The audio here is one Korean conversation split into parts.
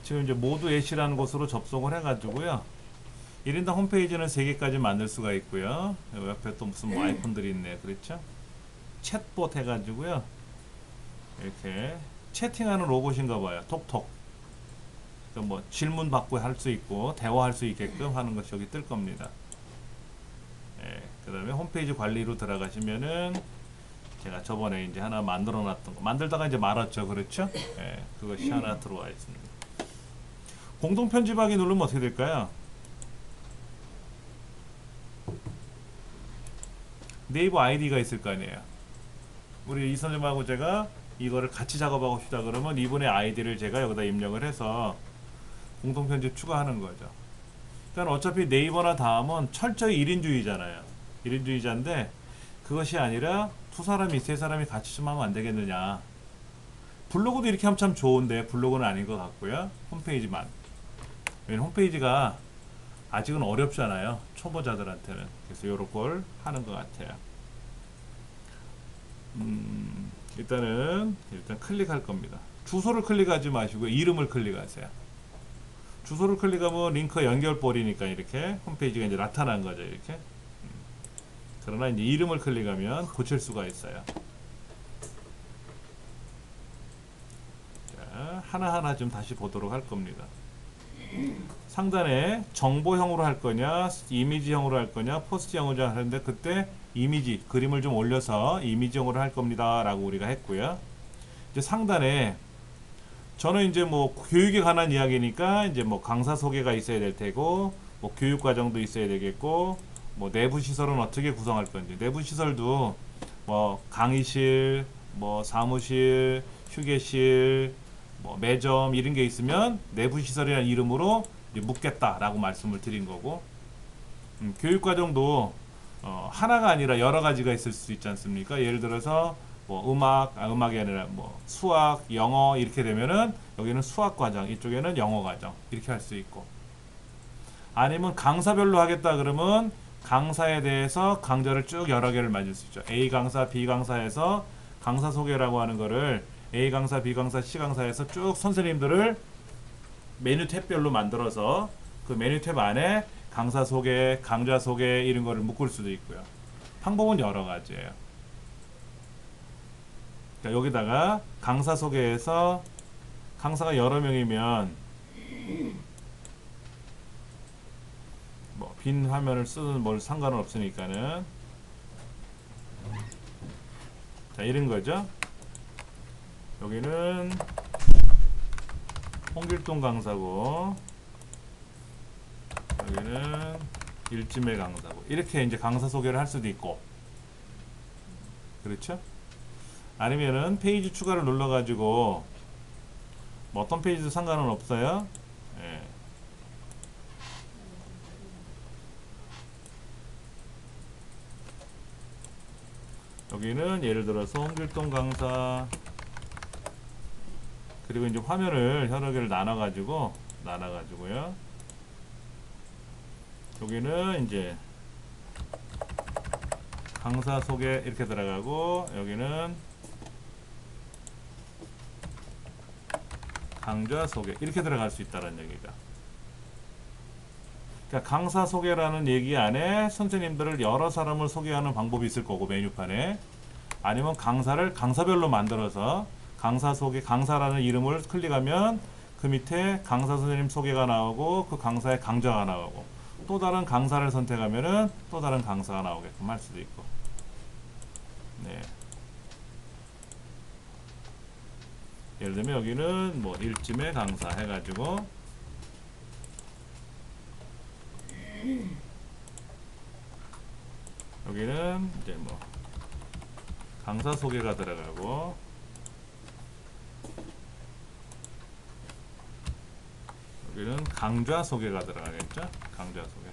지금 이제 모두 애쉬라는 곳으로 접속을 해가지고요. 1인당 홈페이지는 3개까지 만들 수가 있고요. 옆에 또 무슨 뭐 아이콘들이 있네. 그렇죠? 챗봇 해가지고요. 이렇게 채팅하는 로봇인가 봐요. 톡톡. 그러니까 뭐 질문 받고 할 수 있고 대화할 수 있게끔 하는 것이 여기 뜰 겁니다. 예, 그 다음에 홈페이지 관리로 들어가시면은 제가 저번에 이제 하나 만들어 놨던 거 만들다가 이제 말았죠. 그렇죠? 예, 그것이 하나 들어와 있습니다. 공동 편집하기 누르면 어떻게 될까요? 네이버 아이디가 있을 거 아니에요. 우리 이 선생님하고 제가 이거를 같이 작업하고 싶다 그러면 이분의 아이디를 제가 여기다 입력을 해서 공동 편집 추가하는 거죠. 그러니까 어차피 네이버나 다음은 철저히 1인주의잖아요. 1인주의자인데 그것이 아니라 두 사람이 세 사람이 같이 좀 하면 안 되겠느냐. 블로그도 이렇게 하면 참 좋은데 블로그는 아닌 것 같고요. 홈페이지만. 왜냐면 홈페이지가 아직은 어렵잖아요. 초보자들한테는. 그래서 요런 걸 하는 것 같아요. 일단 클릭할 겁니다. 주소를 클릭하지 마시고 이름을 클릭하세요. 주소를 클릭하면 링크 연결볼이니까 이렇게 홈페이지가 이제 나타난 거죠. 이렇게. 그러나 이제 이름을 클릭하면 고칠 수가 있어요. 자, 하나하나 좀 다시 보도록 할 겁니다. 상단에 정보형으로 할 거냐, 이미지형으로 할 거냐, 포스트형으로 하는데 그때 이미지, 그림을 좀 올려서 이미지형으로 할 겁니다. 라고 우리가 했고요. 이제 상단에 저는 이제 뭐 교육에 관한 이야기니까 이제 뭐 강사 소개가 있어야 될 테고, 뭐 교육 과정도 있어야 되겠고, 뭐 내부 시설은 어떻게 구성할 건지, 내부 시설도 뭐 강의실, 뭐 사무실, 휴게실, 뭐 매점 이런 게 있으면 내부 시설이라는 이름으로 이제 묻겠다라고 말씀을 드린 거고, 교육 과정도 하나가 아니라 여러 가지가 있을 수 있지 않습니까? 예를 들어서 뭐 음악이 아니라 뭐 수학, 영어 이렇게 되면은 여기는 수학 과정, 이쪽에는 영어 과정 이렇게 할 수 있고, 아니면 강사별로 하겠다 그러면 강사에 대해서 강좌를 쭉 여러 개를 만들 수 있죠. A 강사, B 강사에서 강사 소개라고 하는 거를 A 강사, B 강사, C 강사에서 쭉 선생님들을 메뉴 탭별로 만들어서 그 메뉴 탭 안에 강사 소개, 강좌 소개 이런 거를 묶을 수도 있고요. 방법은 여러 가지예요. 그러니까 여기다가 강사 소개에서 강사가 여러 명이면 뭐 빈 화면을 쓰든 뭘 상관은 없으니까는 자 이런 거죠. 여기는 홍길동 강사고 여기는 일지매 강사고 이렇게 이제 강사 소개를 할 수도 있고, 그렇죠? 아니면은 페이지 추가를 눌러가지고 뭐 어떤 페이지도 상관은 없어요. 예. 여기는 예를 들어서 홍길동 강사 그리고 이제 화면을 여러 개를 나눠가지고요. 여기는 이제 강사 소개 이렇게 들어가고 여기는 강좌 소개 이렇게 들어갈 수 있다는 얘기죠. 그러니까 강사 소개라는 얘기 안에 선생님들을 여러 사람을 소개하는 방법이 있을 거고 메뉴판에, 아니면 강사를 강사별로 만들어서 강사 소개, 강사라는 이름을 클릭하면 그 밑에 강사 선생님 소개가 나오고 그 강사의 강좌가 나오고 또 다른 강사를 선택하면은 또 다른 강사가 나오게끔 할 수도 있고. 네. 예를 들면 여기는 뭐 일지매 강사 해가지고 여기는 이제 뭐 강사 소개가 들어가고 여기는 강좌 소개가 들어가겠죠. 강좌 소개.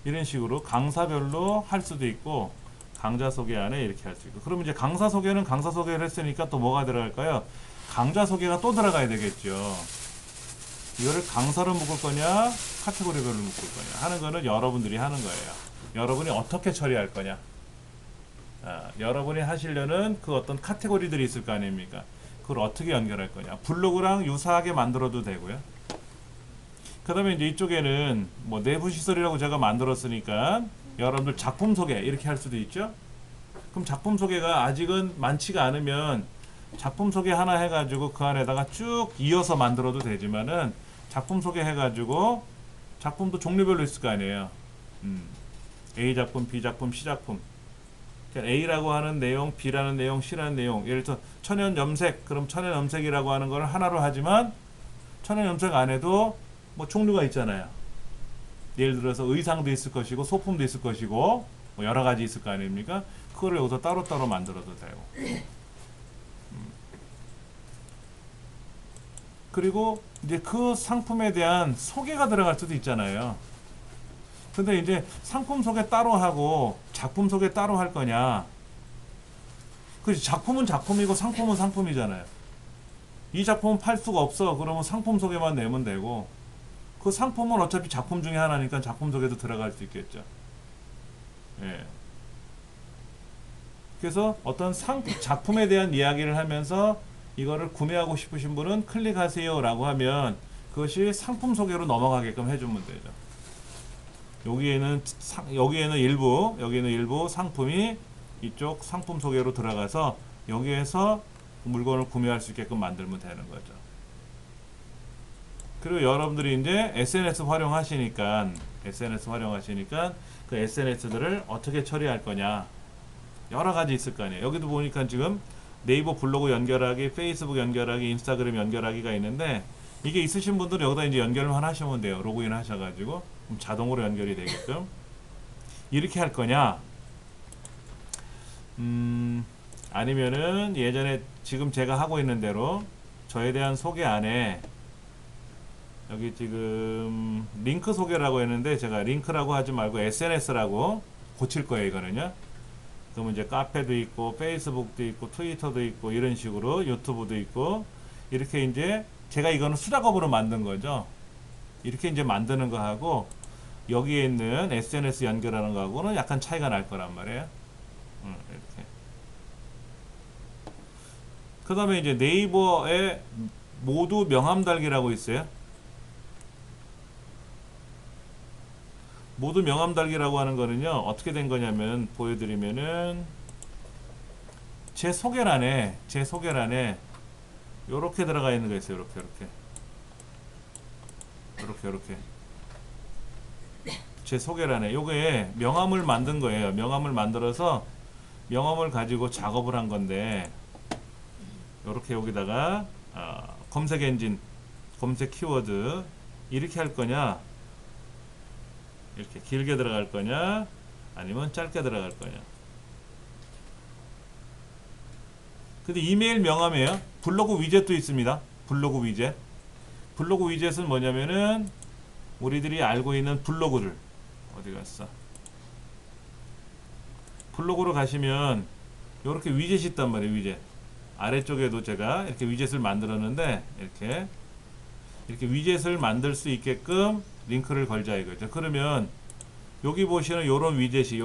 이런 식으로 강사별로 할 수도 있고 강좌 소개 안에 이렇게 할 수 있고. 그럼 이제 강사 소개는 강사 소개를 했으니까 또 뭐가 들어갈까요? 강좌 소개가 또 들어가야 되겠죠. 이거를 강사로 묶을 거냐 카테고리별로 묶을 거냐 하는 거는 여러분들이 하는 거예요. 여러분이 어떻게 처리할 거냐. 여러분이 하시려는 그 어떤 카테고리들이 있을 거 아닙니까? 그걸 어떻게 연결할 거냐. 블로그랑 유사하게 만들어도 되고요. 그 다음에 이제 이쪽에는 뭐 내부 시설이라고 제가 만들었으니까 여러분들 작품 소개 이렇게 할 수도 있죠. 그럼 작품 소개가 아직은 많지가 않으면 작품 소개 하나 해가지고 그 안에다가 쭉 이어서 만들어도 되지만은 작품 소개 해가지고 작품도 종류별로 있을 거 아니에요. A 작품, B 작품, C 작품. 그러니까 A라고 하는 내용, B라는 내용, C라는 내용. 예를 들어 천연 염색, 그럼 천연 염색이라고 하는 걸 하나로 하지만 천연 염색 안에도 뭐 종류가 있잖아요. 예를 들어서 의상도 있을 것이고 소품도 있을 것이고 뭐 여러 가지 있을 거 아닙니까? 그거를 여기서 따로따로 만들어도 되고. 그리고 이제 그 상품에 대한 소개가 들어갈 수도 있잖아요. 근데 이제 상품 소개 따로 하고 작품 소개 따로 할 거냐? 그렇지. 작품은 작품이고 상품은 상품이잖아요. 이 작품은 팔 수가 없어. 그러면 상품 소개만 내면 되고 그 상품은 어차피 작품 중에 하나니까 작품 소개도 들어갈 수 있겠죠. 예. 그래서 어떤 작품에 대한 이야기를 하면서 이거를 구매하고 싶으신 분은 클릭하세요 라고 하면 그것이 상품 소개로 넘어가게끔 해주면 되죠. 여기에는 일부 상품이 이쪽 상품 소개로 들어가서 여기에서 물건을 구매할 수 있게끔 만들면 되는 거죠. 그리고 여러분들이 이제 SNS 활용하시니까 그 SNS들을 어떻게 처리할 거냐 여러 가지 있을 거 아니에요. 여기도 보니까 지금 네이버 블로그 연결하기, 페이스북 연결하기, 인스타그램 연결하기가 있는데 이게 있으신 분들은 여기다 이제 연결만 하시면 돼요. 로그인 하셔가지고 그럼 자동으로 연결이 되게끔 이렇게 할 거냐? 아니면은 예전에 지금 제가 하고 있는 대로 저에 대한 소개 안에 여기 지금 링크 소개라고 했는데 제가 링크라고 하지 말고 SNS라고 고칠 거예요. 이거는요. 그러면 이제 카페도 있고 페이스북도 있고 트위터도 있고 이런 식으로 유튜브도 있고 이렇게 이제 제가 이거는 수작업으로 만든 거죠. 이렇게 이제 만드는 거하고 여기에 있는 SNS 연결하는 거하고는 약간 차이가 날 거란 말이에요. 이렇게. 그 다음에 이제 네이버에 모두 명함 달기라고 있어요. 모두 명함 달기라고 하는 거는요 어떻게 된 거냐면 보여드리면은 제 소개란에 요렇게 들어가 있는 거 있어요. 요렇게 제 소개란에 요게 명함을 만든 거예요. 명함을 만들어서 명함을 가지고 작업을 한 건데 요렇게 여기다가 검색 엔진 검색 키워드 이렇게 할 거냐 이렇게 길게 들어갈 거냐 아니면 짧게 들어갈 거냐. 근데 이메일 명함이에요. 블로그 위젯도 있습니다. 블로그 위젯은 뭐냐면은 우리들이 알고 있는 블로그를 어디 갔어? 블로그로 가시면 이렇게 위젯이 있단 말이에요. 위젯 아래쪽에도 제가 이렇게 위젯을 만들었는데 이렇게 위젯을 만들 수 있게끔 링크를 걸자 이거죠. 그러면 여기 보시는 요런 위젯이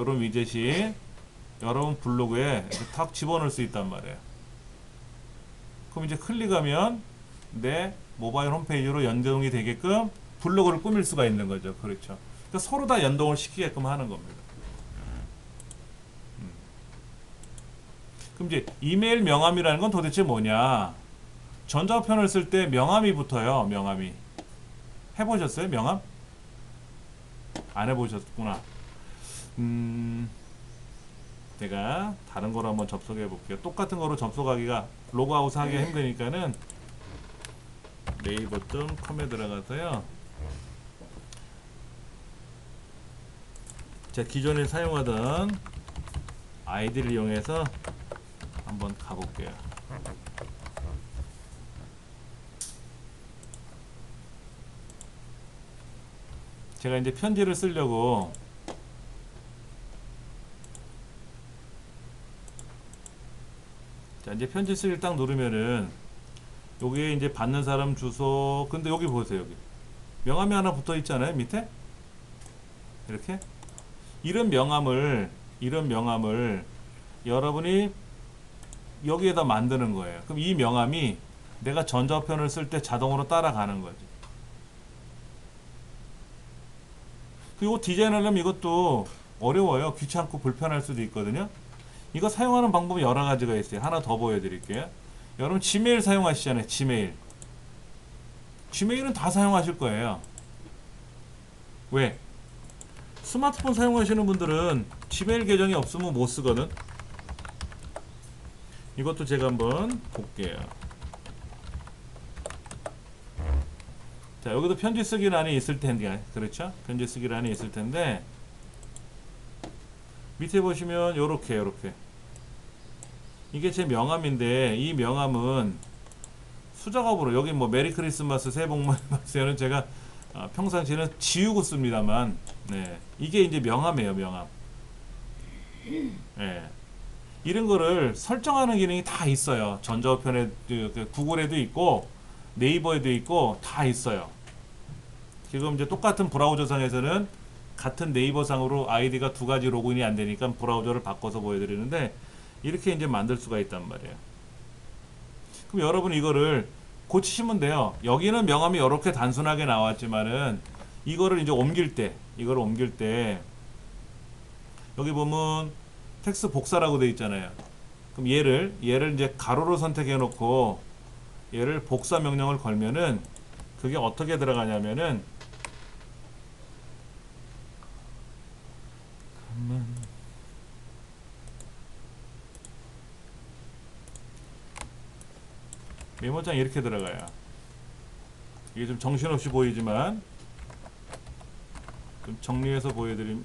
여러분 블로그에 이렇게 탁 집어넣을 수 있단 말이에요. 그럼 이제 클릭하면 내 모바일 홈페이지로 연동이 되게끔 블로그를 꾸밀 수가 있는 거죠. 그렇죠. 그러니까 서로 다 연동을 시키게끔 하는 겁니다. 그럼 이제 이메일 명함이라는 건 도대체 뭐냐? 전자우편을 쓸 때 명함이 붙어요. 명함이. 해보셨어요? 명함? 안 해보셨구나. 제가 다른 거로 한번 접속해 볼게요. 똑같은 거로 접속하기가 로그아웃 하기가 힘드니까는 네이버.com에 들어가서요. 제가 기존에 사용하던 아이디를 이용해서 한번 가볼게요. 제가 이제 편지를 쓰려고 자 이제 편지 쓰기를 딱 누르면은 여기에 이제 받는 사람 주소 근데 여기 보세요. 여기 명함이 하나 붙어 있잖아요. 밑에 이렇게 이런 명함을 여러분이 여기에다 만드는 거예요. 그럼 이 명함이 내가 전자우편을 쓸 때 자동으로 따라가는 거지. 그리고 디자인하려면 이것도 어려워요. 귀찮고 불편할 수도 있거든요. 이거 사용하는 방법이 여러 가지가 있어요. 하나 더 보여드릴게요. 여러분 지메일 사용하시잖아요. 지메일. 지메일은 다 사용하실 거예요. 왜? 스마트폰 사용하시는 분들은 지메일 계정이 없으면 못 쓰거든. 이것도 제가 한번 볼게요. 자, 여기도 편지 쓰기란이 있을 텐데, 그렇죠? 편지 쓰기란이 있을 텐데, 밑에 보시면 요렇게 이게 제 명함인데, 이 명함은 수작업으로, 여기 뭐 메리 크리스마스, 새해 복 많이 받으세요는 제가 평상시에는 지우고 씁니다만, 네, 이게 이제 명함이에요. 명함. 네. 이런 거를 설정하는 기능이 다 있어요. 전자우편에, 구글에도 있고 네이버에도 있고 다 있어요. 지금 이제 똑같은 브라우저상에서는 같은 네이버상으로 아이디가 두 가지 로그인이 안 되니까 브라우저를 바꿔서 보여드리는데, 이렇게 이제 만들 수가 있단 말이에요. 그럼 여러분 이거를 고치시면 돼요. 여기는 명함이 이렇게 단순하게 나왔지만은 이거를 이제 옮길 때 여기 보면 텍스트 복사라고 되어 있잖아요. 그럼 얘를 이제 가로로 선택해 놓고 얘를 복사 명령을 걸면은 그게 어떻게 들어가냐면은 메모장에 이렇게 들어가요. 이게 좀 정신없이 보이지만 좀 정리해서 보여드림.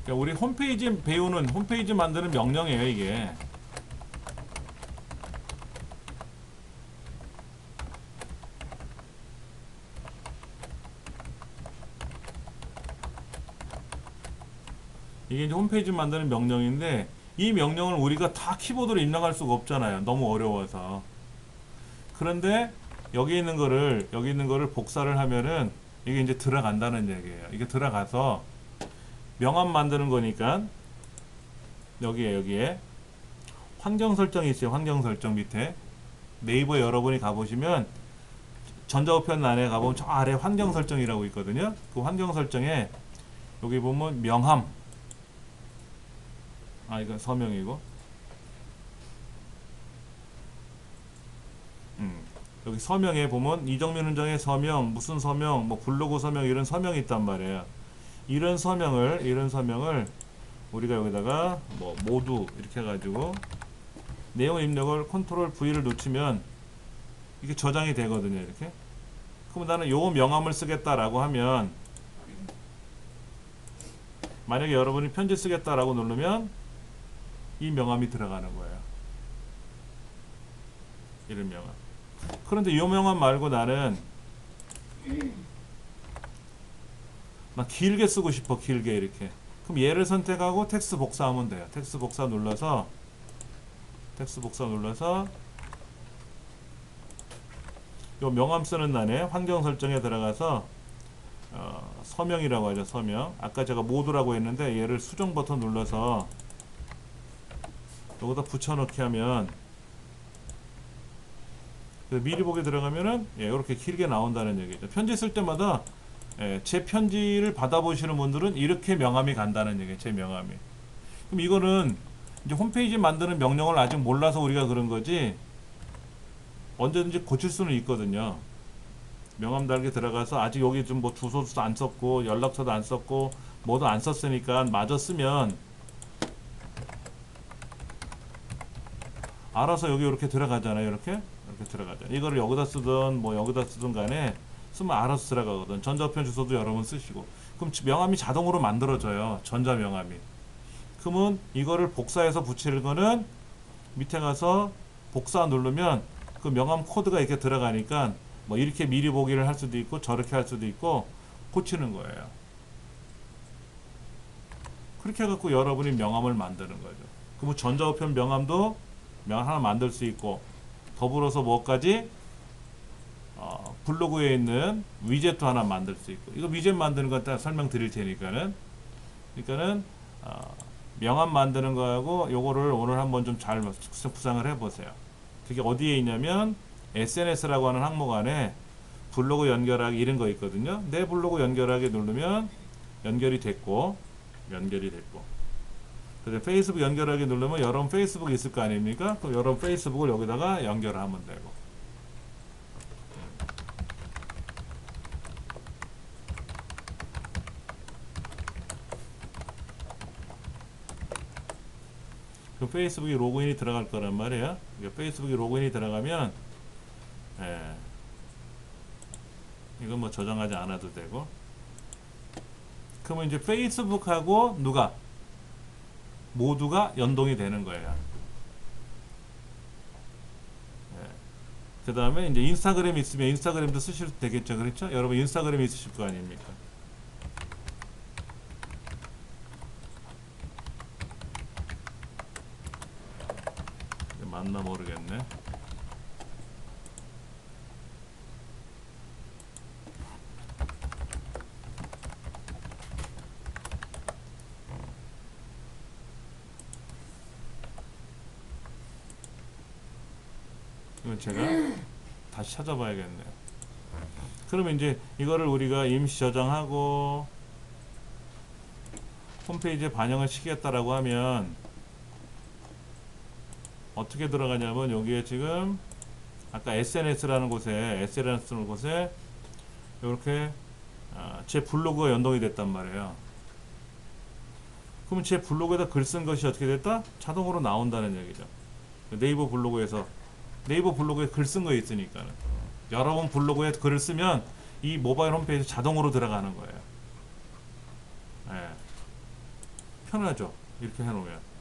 그러니까 우리 홈페이지 만드는 명령이에요, 이게. 이게 이제 홈페이지 만드는 명령인데, 이 명령을 우리가 다 키보드로 입력할 수가 없잖아요. 너무 어려워서. 그런데 여기 있는 거를 복사를 하면은 이게 이제 들어간다는 얘기예요. 이게 들어가서 명함 만드는 거니까 여기에 환경 설정이 있어요. 환경 설정 밑에 네이버에 여러분이 가보시면 전자우편 안에 가보면 저 아래 환경 설정이라고 있거든요. 그 환경 설정에 여기 보면 명함, 이건 서명이고, 여기 서명에 보면 이정민 훈장의 서명, 무슨 서명, 뭐 블로그 서명, 이런 서명이 있단 말이에요. 이런 서명을 우리가 여기다가 뭐 모두 이렇게 해가지고 내용 입력을 컨트롤 V를 놓치면 이게 저장이 되거든요. 이렇게. 그럼 나는 요 명함을 쓰겠다라고 하면, 만약에 여러분이 편지 쓰겠다라고 누르면 이 명함이 들어가는 거예요. 이런 명함. 그런데 이 명함 말고 나는 막 길게 쓰고 싶어. 길게 이렇게. 그럼 얘를 선택하고 텍스트 복사하면 돼요. 텍스트 복사 눌러서 요 명함 쓰는 난에 환경 설정에 들어가서 서명이라고 하죠. 서명. 아까 제가 모두라고 했는데 얘를 수정 버튼 눌러서 여기다 붙여넣기 하면, 미리 보기 들어가면은 이렇게 길게 나온다는 얘기죠. 편지 쓸 때마다 제 편지를 받아보시는 분들은 이렇게 명함이 간다는 얘기예요. 제 명함이. 그럼 이거는 이제 홈페이지 만드는 명령을 아직 몰라서 우리가 그런 거지, 언제든지 고칠 수는 있거든요. 명함 달기 들어가서 아직 여기 좀 뭐 주소도 안 썼고 연락처도 안 썼고 뭐도 안 썼으니까 마저 쓰면 알아서 여기 이렇게 들어가잖아요. 이렇게 들어가잖아요. 이거를 여기다 쓰든 뭐 여기다 쓰든 간에 쓰면 알아서 들어가거든. 전자우편 주소도 여러분 쓰시고. 그럼 명함이 자동으로 만들어져요. 전자 명함이. 그러면 이거를 복사해서 붙이는 거는 밑에 가서 복사 누르면 그 명함 코드가 이렇게 들어가니까 뭐 이렇게 미리 보기를 할 수도 있고 저렇게 할 수도 있고 고치는 거예요. 그렇게 해갖고 여러분이 명함을 만드는 거죠. 그럼 전자우편 명함도 명함 하나 만들 수 있고, 더불어서 뭐까지 블로그에 있는 위젯도 하나 만들 수 있고. 이거 위젯 만드는 건 딱 설명드릴 테니까는, 명함 만드는 거하고 요거를 오늘 한번 좀 잘 구상을 해보세요. 그게 어디에 있냐면 SNS라고 하는 항목 안에 블로그 연결하기 이런 거 있거든요. 내 블로그 연결하기 누르면 연결이 됐고 그다음에 페이스북 연결하기 누르면 여러분 페이스북 있을 거 아닙니까? 그럼 여러분 페이스북을 여기다가 연결하면 되고. 그 페이스북이 로그인이 들어갈 거란 말이에요. 페이스북이 로그인이 들어가면 이건 뭐 저장하지 않아도 되고. 그러면 이제 페이스북하고 누가 모두가 연동이 되는 거예요. 그 다음에 이제 인스타그램 있으면 인스타그램도 쓰셔도 되겠죠. 그렇죠? 여러분 인스타그램 있으실 거 아닙니까? 맞나 모르겠네. 이건 제가 다시 찾아봐야겠네요. 그러면 이제 이거를 우리가 임시 저장하고 홈페이지에 반영을 시키겠다라고 하면 어떻게 들어가냐면 여기에 지금 아까 SNS라는 곳에 이렇게 제 블로그가 연동이 됐단 말이에요. 그러면 제 블로그에다 글 쓴 것이 어떻게 됐다? 자동으로 나온다는 얘기죠. 네이버 블로그에 글 쓴 거 있으니까 여러분 블로그에 글을 쓰면 이 모바일 홈페이지 자동으로 들어가는 거예요. 편하죠. 이렇게 해놓으면.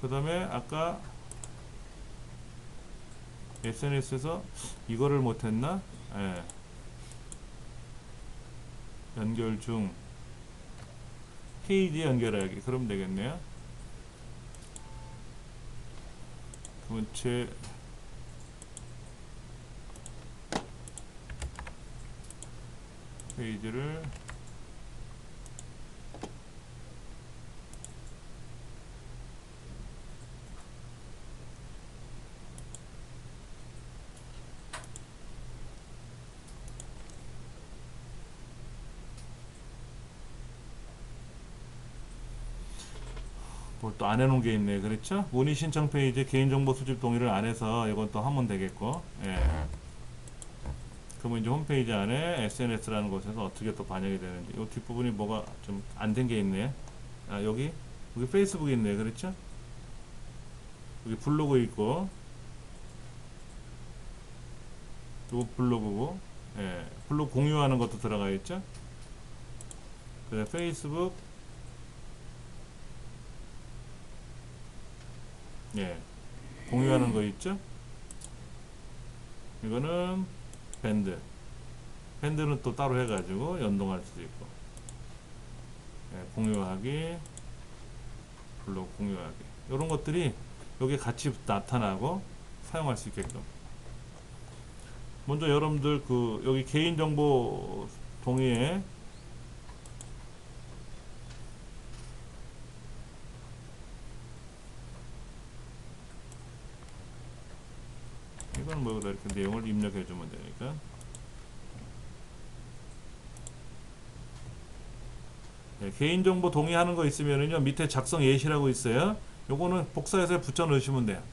그 다음에 아까 SNS에서 이거를 못했나? 연결 중 페이지 연결하기. 그러면 되겠네요. 그러면 제 페이지를 뭘 또 안 해놓은 게 있네. 그렇죠? 문의 신청 페이지 개인정보 수집 동의를 안 해서 이건 또 하면 되겠고. 그러면 이제 홈페이지 안에 SNS라는 곳에서 어떻게 또 반영이 되는지. 이 뒷부분이 뭐가 좀 안 된 게 있네. 여기 페이스북이 있네. 그렇죠? 여기 블로그 있고, 이거 블로그고, 블로그 공유하는 것도 들어가 있죠? 그래, 페이스북, 공유하는 거 있죠? 이거는 밴드는 또 따로 해가지고 연동할 수도 있고, 공유하기, 블로그 공유하기, 이런 것들이 여기 같이 나타나고 사용할 수 있게끔. 먼저 여러분들 여기 개인정보 동의에 이건 뭐 이렇게 내용을 입력해 주면 되니까. 개인정보 동의하는 거 있으면은요, 밑에 작성 예시라고 있어요. 요거는 복사해서 붙여 넣으시면 돼요.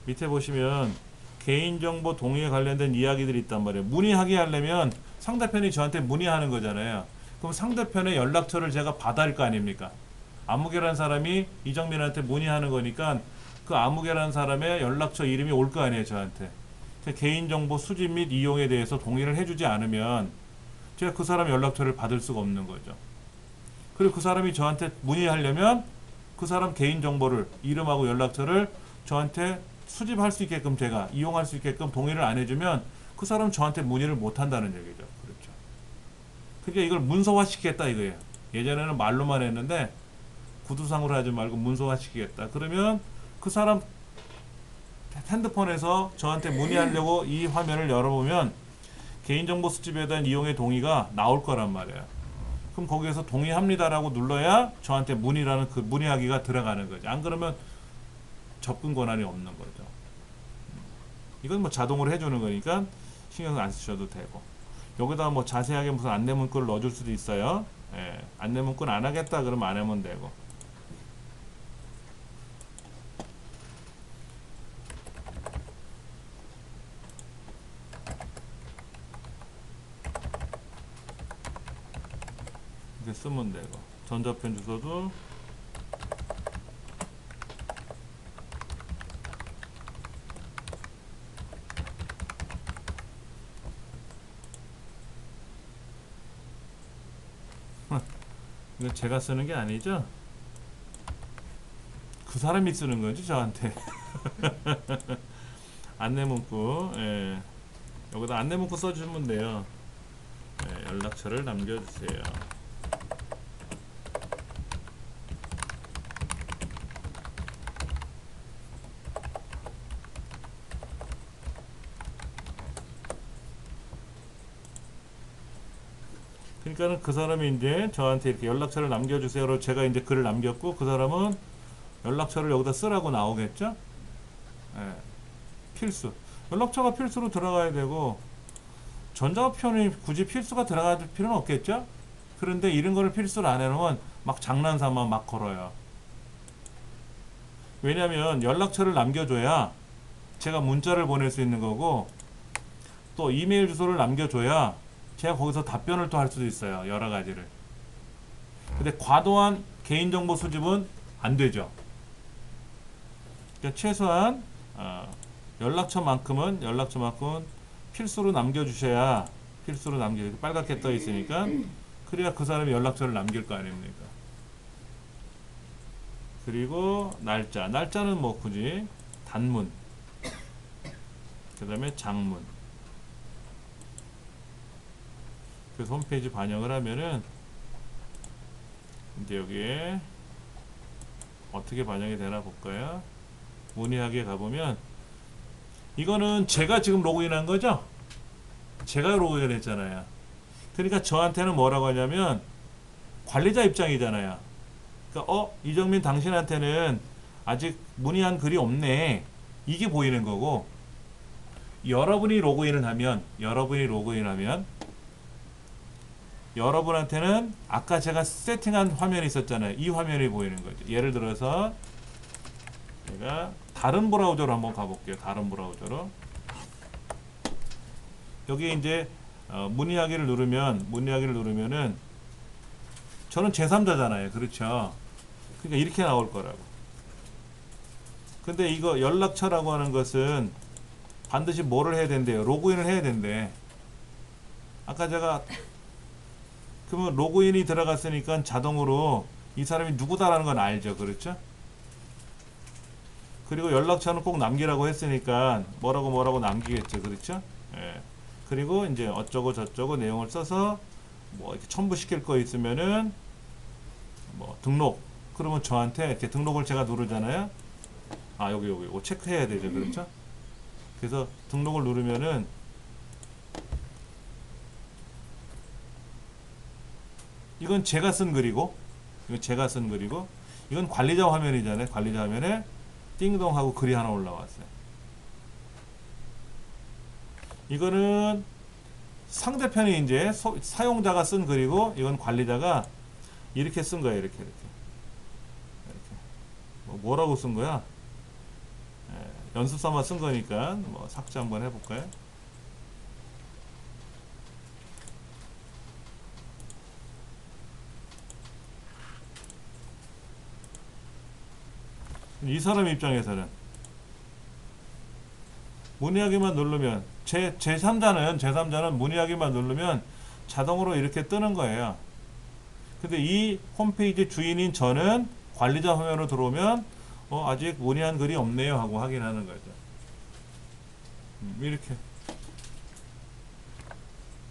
밑에 보시면 개인정보 동의에 관련된 이야기들이 있단 말이에요. 문의하게 하려면 상대편이 저한테 문의하는 거잖아요. 그럼 상대편의 연락처를 제가 받아야 할 거 아닙니까? 아무개라는 사람이 이정민한테 문의하는 거니까 그 아무개라는 사람의 연락처 이름이 올 거 아니에요, 저한테. 개인정보 수집 및 이용에 대해서 동의를 해주지 않으면 제가 그 사람 연락처를 받을 수가 없는 거죠. 그리고 그 사람이 저한테 문의하려면 그 사람 개인정보를, 이름하고 연락처를 저한테 수집할 수 있게끔, 제가 이용할 수 있게끔 동의를 안 해주면 그 사람 저한테 문의를 못 한다는 얘기죠. 그렇죠. 그러니까 이걸 문서화 시키겠다 이거예요. 예전에는 말로만 했는데 구두상으로 하지 말고 문서화 시키겠다. 그러면 그 사람 핸드폰에서 저한테 문의하려고 이 화면을 열어보면 개인정보 수집에 대한 이용의 동의가 나올 거란 말이에요. 그럼 거기에서 동의합니다라고 눌러야 저한테 문의라는 그 문의하기가 들어가는 거죠. 안 그러면 접근 권한이 없는 거죠. 이건 뭐 자동으로 해주는 거니까 신경 안 쓰셔도 되고, 여기다가 뭐 자세하게 무슨 안내 문구를 넣어줄 수도 있어요. 예, 안내 문구는 안 하겠다 그러면 안 하면 되고. 이렇게 쓰면 되고, 전자펜 주소도 이거 제가 쓰는 게 아니죠? 그 사람이 쓰는 거지 저한테. 안내 문구, 예. 여기다 안내 문구 써주시면 돼요. 예, 연락처를 남겨주세요. 그러니까는 그 사람이 이제 저한테 이렇게 연락처를 남겨주세요로 제가 이제 글을 남겼고, 그 사람은 연락처를 여기다 쓰라고 나오겠죠? 예, 필수. 연락처가 필수로 들어가야 되고, 전자우편이 굳이 필수가 들어갈 필요는 없겠죠? 그런데 이런 거를 필수로 안 해놓으면 막 장난삼아 막 걸어요. 왜냐면 연락처를 남겨줘야 제가 문자를 보낼 수 있는 거고, 또 이메일 주소를 남겨줘야 제가 거기서 답변을 또 할 수도 있어요. 여러 가지를. 근데 과도한 개인정보 수집은 안 되죠. 그러니까 최소한 연락처만큼은 필수로 남겨주셔야, 필수로 빨갛게 떠 있으니까, 그래야 그 사람이 연락처를 남길 거 아닙니까? 그리고 날짜는 뭐 굳이 단문, 그 다음에 장문. 그래서 홈페이지 반영을 하면은 이제 여기에 어떻게 반영이 되나 볼까요? 문의하기에 가보면, 이거는 제가 지금 로그인한 거죠? 제가 로그인 했잖아요. 그러니까 저한테는 뭐라고 하냐면 관리자 입장이잖아요. 그러니까 이정민 당신한테는 아직 문의한 글이 없네, 이게 보이는 거고, 여러분이 로그인을 하면 여러분한테는 아까 제가 세팅한 화면이 있었잖아요. 이 화면이 보이는 거죠. 예를 들어서 제가 다른 브라우저로 한번 가볼게요. 다른 브라우저로. 여기 이제 문의하기를 누르면은 저는 제3자잖아요. 그렇죠? 그러니까 이렇게 나올 거라고. 근데 이거 연락처라고 하는 것은 반드시 뭐를 해야 된대요? 로그인을 해야 된대. 아까 제가 그러면 로그인이 들어갔으니까 자동으로 이 사람이 누구다라는 건 알죠. 그렇죠? 그리고 연락처는 꼭 남기라고 했으니까 뭐라고 남기겠죠. 그렇죠? 예. 그리고 이제 어쩌고 저쩌고 내용을 써서 뭐 이렇게 첨부시킬 거 있으면은 뭐 등록, 그러면 저한테 이렇게 등록을 제가 누르잖아요. 여기 체크해야 되죠. 그렇죠? 그래서 등록을 누르면은 이건 제가 쓴 글이고, 이건 관리자 화면이잖아요. 관리자 화면에 띵동 하고 글이 하나 올라왔어요. 이거는 상대편이 이제 사용자가 쓴 글이고, 이건 관리자가 이렇게 쓴 거예요. 이렇게. 뭐라고 쓴 거야? 연습 삼아 쓴 거니까 뭐 삭제 한번 해볼까요? 이 사람 입장에서는 문의하기만 누르면, 제3자는 문의하기만 누르면 자동으로 이렇게 뜨는 거예요. 근데 이 홈페이지 주인인 저는 관리자 화면으로 들어오면 아직 문의한 글이 없네요 하고 확인하는 거죠. 이렇게.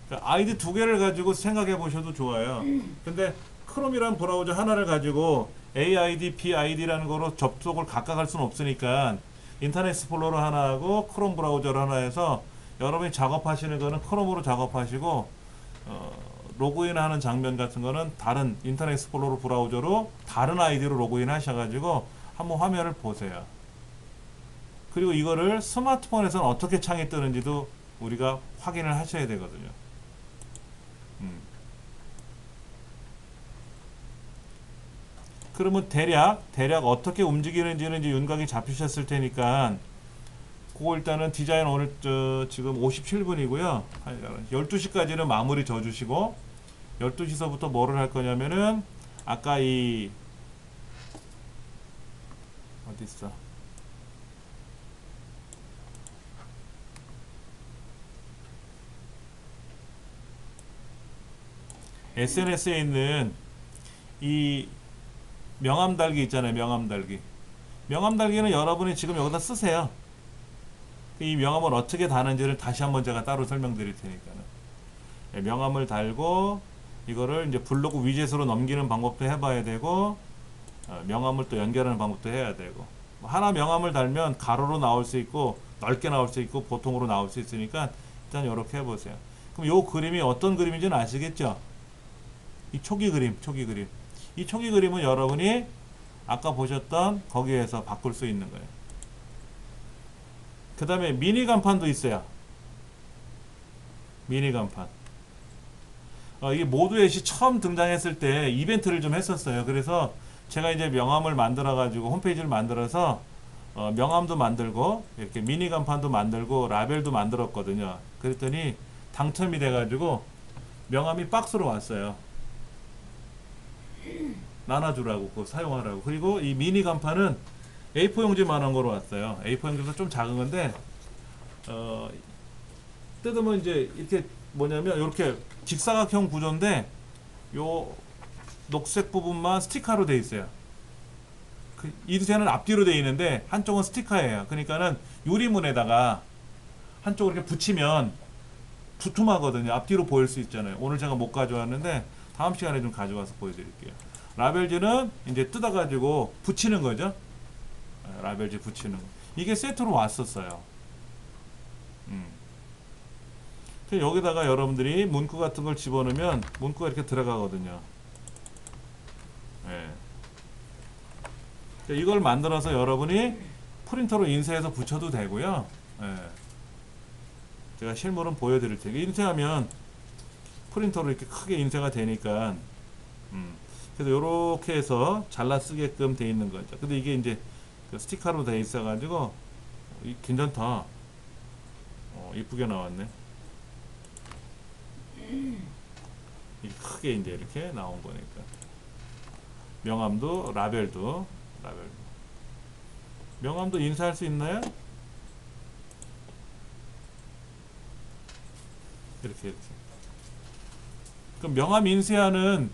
그러니까 아이디 두 개를 가지고 생각해 보셔도 좋아요. 근데 크롬이란 브라우저 하나를 가지고 AID, BID라는 거로 접속을 각각 할 수는 없으니까 인터넷 익스플로러 하나 하고 크롬 브라우저를 하나 해서 여러분이 작업하시는 거는 크롬으로 작업하시고 로그인하는 장면 같은 거는 다른 인터넷 익스플로러 브라우저로 다른 아이디로 로그인 하셔가지고 한번 화면을 보세요. 그리고 이거를 스마트폰에서는 어떻게 창이 뜨는지도 우리가 확인을 하셔야 되거든요. 그러면 대략 어떻게 움직이는지는 이제 윤곽이 잡히셨을 테니까 그거 일단은 디자인 오늘 지금 57분이고요. 12시까지는 마무리 져주시고 12시서부터 뭐를 할 거냐면은 아까 이 어디 있어? SNS에 있는 이 명함 달기 있잖아요. 명함 달기. 명함 달기는 여러분이 지금 여기다 쓰세요. 이 명함을 어떻게 다는지를 다시 한번 제가 따로 설명드릴 테니까는. 명함을 달고 이거를 이제 블로그 위젯으로 넘기는 방법도 해봐야 되고 명함을 또 연결하는 방법도 해야 되고 하나 명함을 달면 가로로 나올 수 있고 넓게 나올 수 있고 보통으로 나올 수 있으니까 일단 이렇게 해보세요. 그럼 요 그림이 어떤 그림인지는 아시겠죠? 이 초기 그림. 이 초기 그림은 여러분이 아까 보셨던 거기에서 바꿀 수 있는 거예요. 그 다음에 미니 간판도 있어요. 미니 간판. 이게 모두엣이 처음 등장했을 때 이벤트를 좀 했었어요. 그래서 제가 이제 명함을 만들어 가지고 홈페이지를 만들어서 명함도 만들고 이렇게 미니 간판도 만들고 라벨도 만들었거든요. 그랬더니 당첨이 돼 가지고 명함이 박스로 왔어요. 나눠주라고 그거 사용하라고. 그리고 이 미니 간판은 A4 용지만한 거로 왔어요. A4 용지보다 좀 작은 건데 뜯으면 이제 이렇게 뭐냐면 이렇게 직사각형 구조인데 요 녹색 부분만 스티커로 돼 있어요. 그 인쇄는 앞뒤로 돼 있는데 한쪽은 스티커예요. 그러니까는 유리문에다가 한쪽을 이렇게 붙이면 두툼하거든요. 앞뒤로 보일 수 있잖아요. 오늘 제가 못 가져왔는데 다음 시간에 좀 가져와서 보여드릴게요. 라벨지는 이제 뜯어가지고 붙이는 거죠. 라벨지 붙이는 거. 이게 세트로 왔었어요. 여기다가 여러분들이 문구 같은 걸 집어넣으면 문구가 이렇게 들어가거든요. 네. 이걸 만들어서 여러분이 프린터로 인쇄해서 붙여도 되고요. 네. 제가 실물은 보여드릴 테니까 인쇄하면 프린터로 이렇게 크게 인쇄가 되니까 그래서 이렇게 해서 잘라 쓰게끔 돼 있는 거죠. 근데 이게 이제 그 스티커로 돼 있어 가지고 괜찮다. 이쁘게 나왔네. 크게 이제 이렇게 나온 거니까. 명함도 라벨도 명함도 인쇄할 수 있나요? 이렇게 그럼 명함 인쇄하는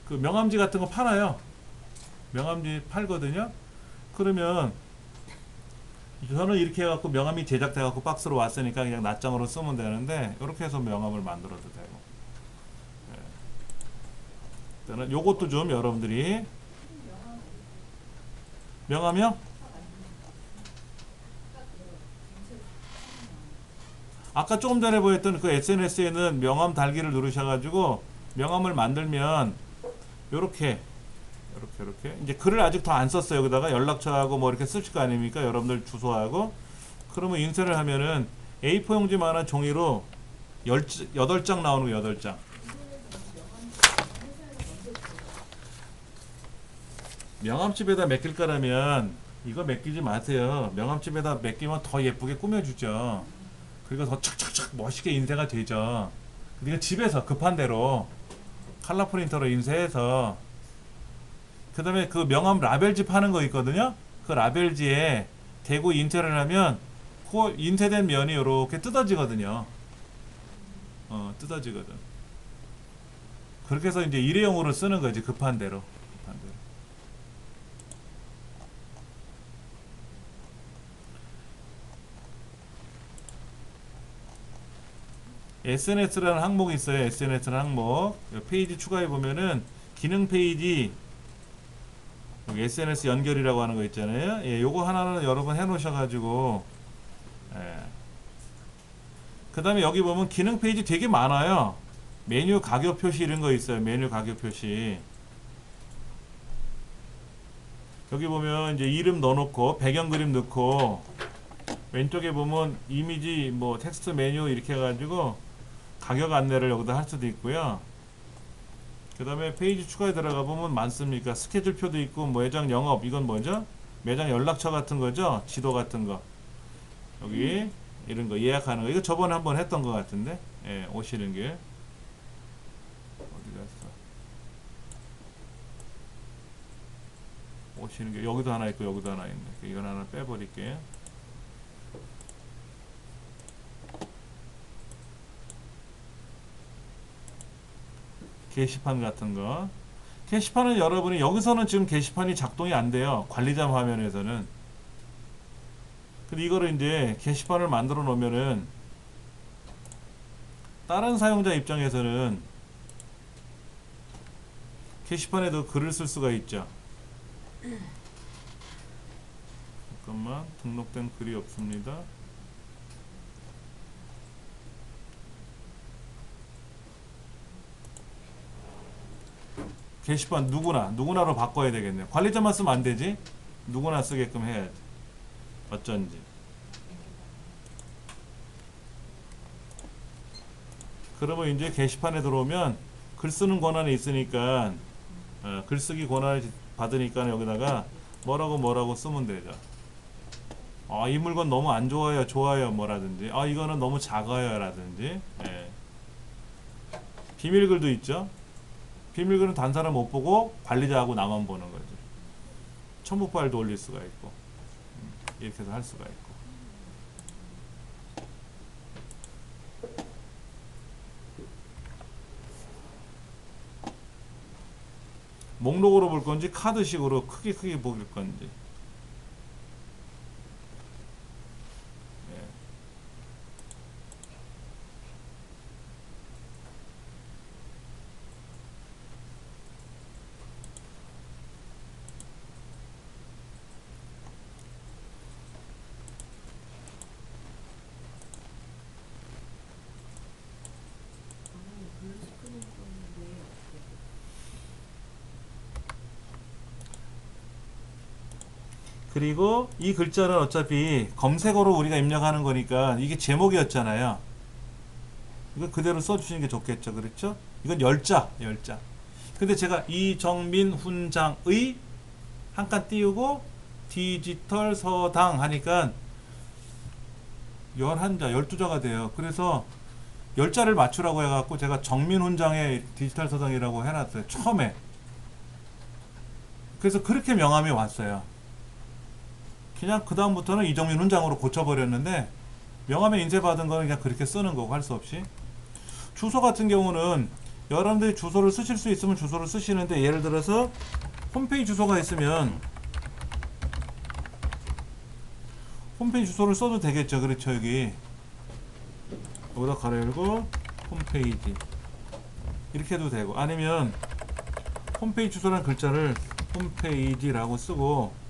그 명함지 같은 거 팔아요. 명함지 팔거든요. 그러면 저는 이렇게 해갖고 명함이 제작돼갖고 박스로 왔으니까 그냥 낱장으로 쓰면 되는데 이렇게 해서 명함을 만들어도 되고. 일단은 요것도 좀 여러분들이 명함이요? 아까 조금 전에 보였던 그 SNS에는 명함 달기를 누르셔가지고 명함을 만들면 요렇게 이제 글을 아직 더 안 썼어요. 여기다가 연락처하고 뭐 이렇게 쓰실 거 아닙니까? 여러분들 주소하고. 그러면 인쇄를 하면은 A4 용지만한 종이로 8장 나오는 거 8장. 명함집에다 맡길 거라면 이거 맡기지 마세요. 명함집에다 맡기면 더 예쁘게 꾸며주죠. 그리고 더 착착착 멋있게 인쇄가 되죠. 그러니까 집에서 급한 대로 컬러 프린터로 인쇄해서 그 다음에 그 명함 라벨지 파는 거 있거든요. 그 라벨지에 대고 인쇄를 하면 그 인쇄된 면이 이렇게 뜯어지거든요. 뜯어지거든. 그렇게 해서 이제 일회용으로 쓰는 거지. 급한 대로. SNS라는 항목이 있어요. SNS라는 항목. 페이지 추가해 보면은 기능 페이지 여기 SNS 연결이라고 하는 거 있잖아요. 예, 요거 하나는 여러분 해 놓으셔가지고 예. 그 다음에 여기 보면 기능 페이지 되게 많아요. 메뉴 가격 표시 이런 거 있어요. 메뉴 가격 표시. 여기 보면 이제 이름 넣어놓고 배경 그림 넣고 왼쪽에 보면 이미지 뭐 텍스트 메뉴 이렇게 해가지고 가격 안내를 여기다 할 수도 있고요. 그 다음에 페이지 추가에 들어가 보면 많습니까? 스케줄표도 있고 매장 영업 이건 뭐죠? 매장 연락처 같은 거죠? 지도 같은 거 여기 이런 거 예약하는 거 이거 저번에 한번 했던 것 같은데 예, 오시는 길 어디 갔어? 오시는 길 여기도 하나 있고 여기도 하나 있네. 이건 하나 빼버릴게요. 게시판 같은 거. 게시판은 여러분이 여기서는 지금 게시판이 작동이 안 돼요. 관리자 화면에서는. 근데 이거를 이제 게시판을 만들어 놓으면은 다른 사용자 입장에서는 게시판에도 글을 쓸 수가 있죠. 잠깐만 등록된 글이 없습니다. 게시판 누구나로 바꿔야 되겠네요. 관리자만 쓰면 안 되지. 누구나 쓰게끔 해야지. 어쩐지. 그러면 이제 게시판에 들어오면 글 쓰는 권한이 있으니까 글쓰기 권한을 받으니까 여기다가 뭐라고 쓰면 되죠. 이 물건 너무 안 좋아요, 좋아요 뭐라든지. 이거는 너무 작아요 라든지. 예. 비밀글도 있죠. 비밀글은 단 사람 못 보고 관리자하고 나만 보는 거죠. 첨부 파일도 올릴 수가 있고 이렇게 해서 할 수가 있고. 목록으로 볼 건지 카드식으로 크게 볼 건지. 그리고 이 글자는 어차피 검색어로 우리가 입력하는 거니까 이게 제목이었잖아요. 이거 그대로 써주시는 게 좋겠죠. 그렇죠? 이건 열자. 근데 제가 이정민 훈장의 한 칸 띄우고 디지털 서당 하니까 11자, 12자가 돼요. 그래서 열자를 맞추라고 해갖고 제가 정민 훈장의 디지털 서당이라고 해놨어요. 처음에. 그래서 그렇게 명함이 왔어요. 그냥 그 다음부터는 이정민 훈장으로 고쳐버렸는데 명함에 인쇄받은 거는 그냥 그렇게 쓰는 거고 할 수 없이. 주소 같은 경우는 여러분들이 주소를 쓰실 수 있으면 주소를 쓰시는데 예를 들어서 홈페이지 주소가 있으면 홈페이지 주소를 써도 되겠죠. 그렇죠. 여기다 가로 열고 홈페이지 이렇게 해도 되고 아니면 홈페이지 주소라는 글자를 홈페이지라고 쓰고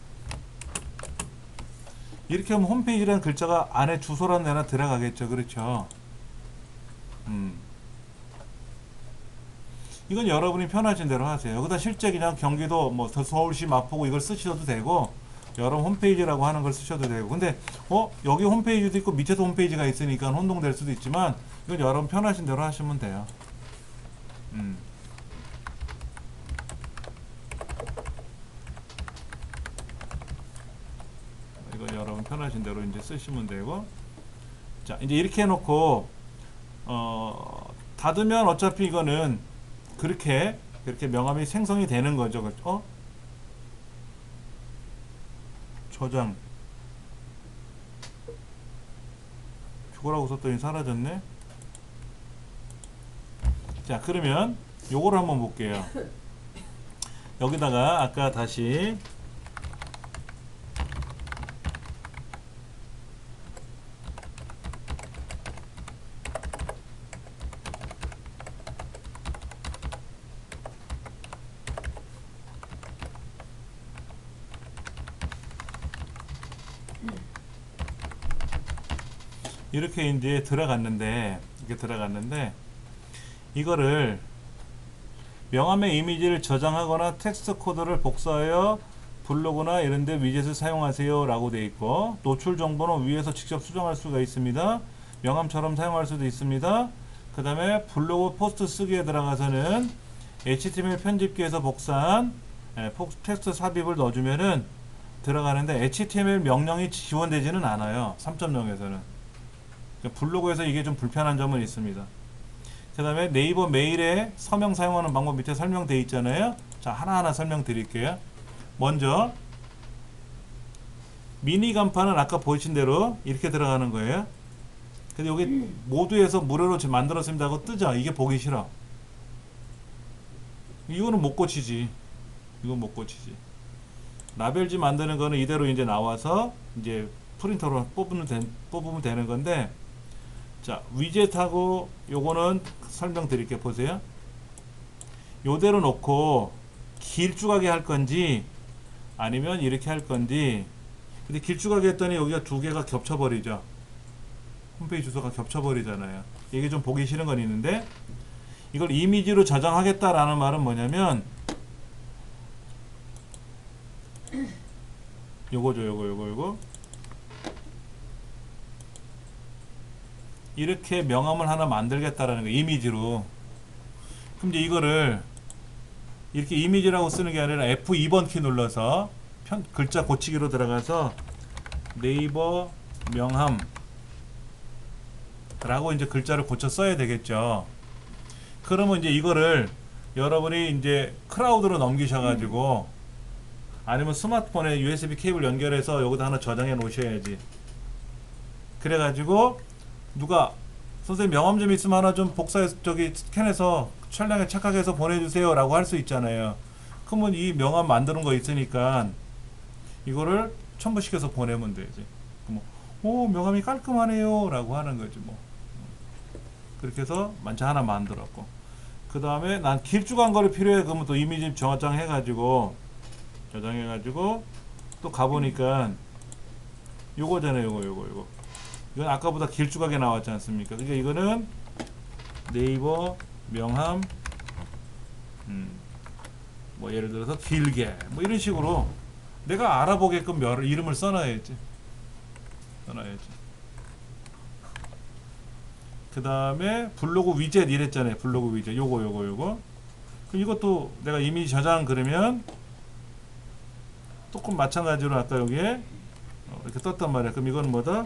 이렇게 하면 홈페이지라는 글자가 안에 주소라는 데나 들어가겠죠. 그렇죠. 이건 여러분이 편하신 대로 하세요. 여기다 실제 그냥 경기도 뭐 서울시 마포구 이걸 쓰셔도 되고 여러분 홈페이지라고 하는 걸 쓰셔도 되고 근데 여기 홈페이지도 있고 밑에도 홈페이지가 있으니까 혼동될 수도 있지만 이건 여러분 편하신 대로 하시면 돼요. 이건 여러분 편하신 대로 이제 쓰시면 되고 자 이제 이렇게 해놓고 닫으면 어차피 이거는 그렇게 명함이 생성이 되는 거죠. 저장 죽으라고 썼더니 사라졌네. 자 그러면 요거를 한번 볼게요. 여기다가 아까 다시 이렇게 이제 들어갔는데 이거를 명함의 이미지를 저장하거나 텍스트 코드를 복사하여 블로그나 이런데 위젯을 사용하세요 라고 되어 있고, 노출 정보는 위에서 직접 수정할 수가 있습니다. 명함처럼 사용할 수도 있습니다. 그 다음에 블로그 포스트 쓰기에 들어가서는 HTML 편집기에서 복사한 텍스트 삽입을 넣어주면은 들어가는데 HTML 명령이 지원되지는 않아요. 3.0에서는. 블로그에서 이게 좀 불편한 점은 있습니다. 그 다음에 네이버 메일에 서명 사용하는 방법 밑에 설명되어 있잖아요. 자, 하나하나 설명드릴게요. 먼저 미니 간판은 아까 보신 대로 이렇게 들어가는 거예요. 근데 여기 모두에서 무료로 만들었습니다 하고 뜨죠. 이게 보기 싫어. 이거는 못 고치지. 이건 못 고치지. 라벨지 만드는 거는 이대로 이제 나와서 이제 프린터로 뽑으면 되는 건데, 자, 위젯하고 요거는 설명드릴게요. 보세요. 요대로 놓고 길쭉하게 할 건지 아니면 이렇게 할 건지. 근데 길쭉하게 했더니 여기가 두 개가 겹쳐버리죠. 홈페이지 주소가 겹쳐버리잖아요. 이게 좀 보기 싫은 건 있는데, 이걸 이미지로 저장하겠다라는 말은 뭐냐면 요거죠. 요거 이렇게 명함을 하나 만들겠다라는 거, 이미지로. 그럼 이제 이거를 이렇게 이미지라고 쓰는 게 아니라 F2번 키 눌러서 글자 고치기로 들어가서 네이버 명함 라고 이제 글자를 고쳐 써야 되겠죠. 그러면 이제 이거를 여러분이 이제 클라우드로 넘기셔가지고 아니면 스마트폰에 USB 케이블 연결해서 여기다 하나 저장해 놓으셔야지. 그래가지고 누가 선생님 명함 좀 있으면 하나 좀 복사해서 저기 스캔해서 촬영에 착각해서 보내주세요 라고 할 수 있잖아요. 그러면 이 명함 만드는 거 있으니까 이거를 첨부시켜서 보내면 되지. 오, 명함이 깔끔하네요 라고 하는 거지 뭐. 그렇게 해서 만차 하나 만들었고, 그 다음에 난 길쭉한 거를 필요해. 그러면 또 이미지 저장해가지고 또 가보니까 요거잖아요. 요거 이건 아까보다 길쭉하게 나왔지 않습니까? 그러니까 이거는 네이버 명함 뭐 예를 들어서 길게 뭐 이런 식으로 내가 알아보게끔 이름을 써놔야지. 그 다음에 블로그 위젯 이랬잖아요. 블로그 위젯 요거 그럼 이것도 내가 이미지 저장 그러면 조금 마찬가지로 아까 여기에 이렇게 떴단 말이야. 그럼 이건 뭐다?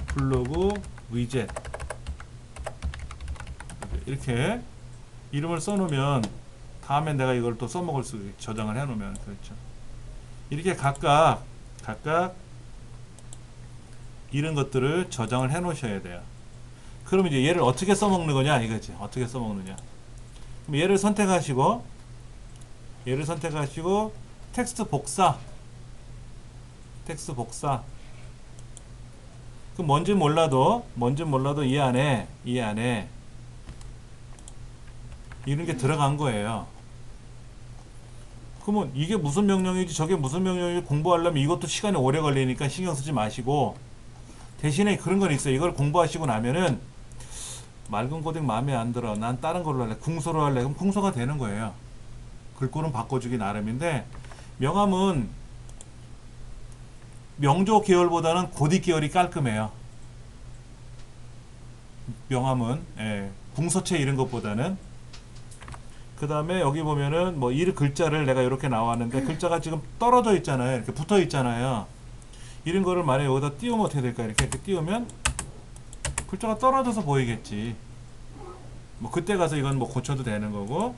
블로그 위젯 이렇게 이름을 써놓으면 다음에 내가 이걸 또 써먹을 수 있게 저장을 해놓으면, 그렇죠. 이렇게 각각 이런 것들을 저장을 해 놓으셔야 돼요. 그러면 이제 얘를 어떻게 써먹는 거냐 이거지. 어떻게 써먹느냐. 그럼 얘를 선택하시고 텍스트 복사. 그럼 뭔지 몰라도 이 안에 이런 게 들어간 거예요. 그러면 이게 무슨 명령이지 저게 무슨 명령인지 공부하려면 이것도 시간이 오래 걸리니까 신경 쓰지 마시고, 대신에 그런 건 있어요. 이걸 공부하시고 나면은 맑은 코딩 마음에 안 들어, 난 다른 걸로 할래, 궁서로 할래, 그럼 궁서가 되는 거예요. 글꼴은 바꿔주기 나름인데, 명함은 명조 계열보다는 고딕 계열이 깔끔해요. 명함은 궁서체 이런 것보다는. 그 다음에 여기 보면은 뭐 이 글자를 내가 이렇게 나왔는데 글자가 지금 떨어져 있잖아요. 이렇게 붙어 있잖아요. 이런 거를 만약에 여기다 띄우면 어떻게 될까? 이렇게 띄우면 글자가 떨어져서 보이겠지. 뭐 그때 가서 이건 뭐 고쳐도 되는 거고,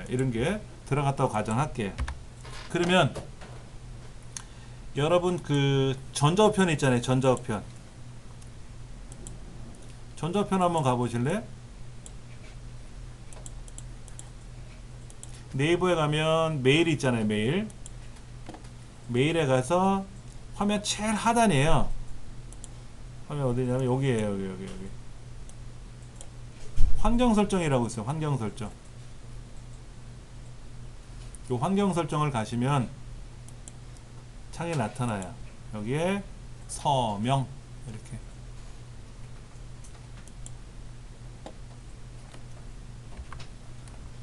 이런 게 들어갔다고 가정할게요. 그러면 여러분 그 전자우편 있잖아요. 전자우편 한번 가보실래요? 네이버에 가면 메일이 있잖아요. 메일에 가서 화면 제일 하단이에요. 화면 어디냐면 여기에요. 여기 환경 설정이라고 있어요. 환경 설정. 요 환경 설정을 가시면 창이 나타나요. 여기에 서명 이렇게.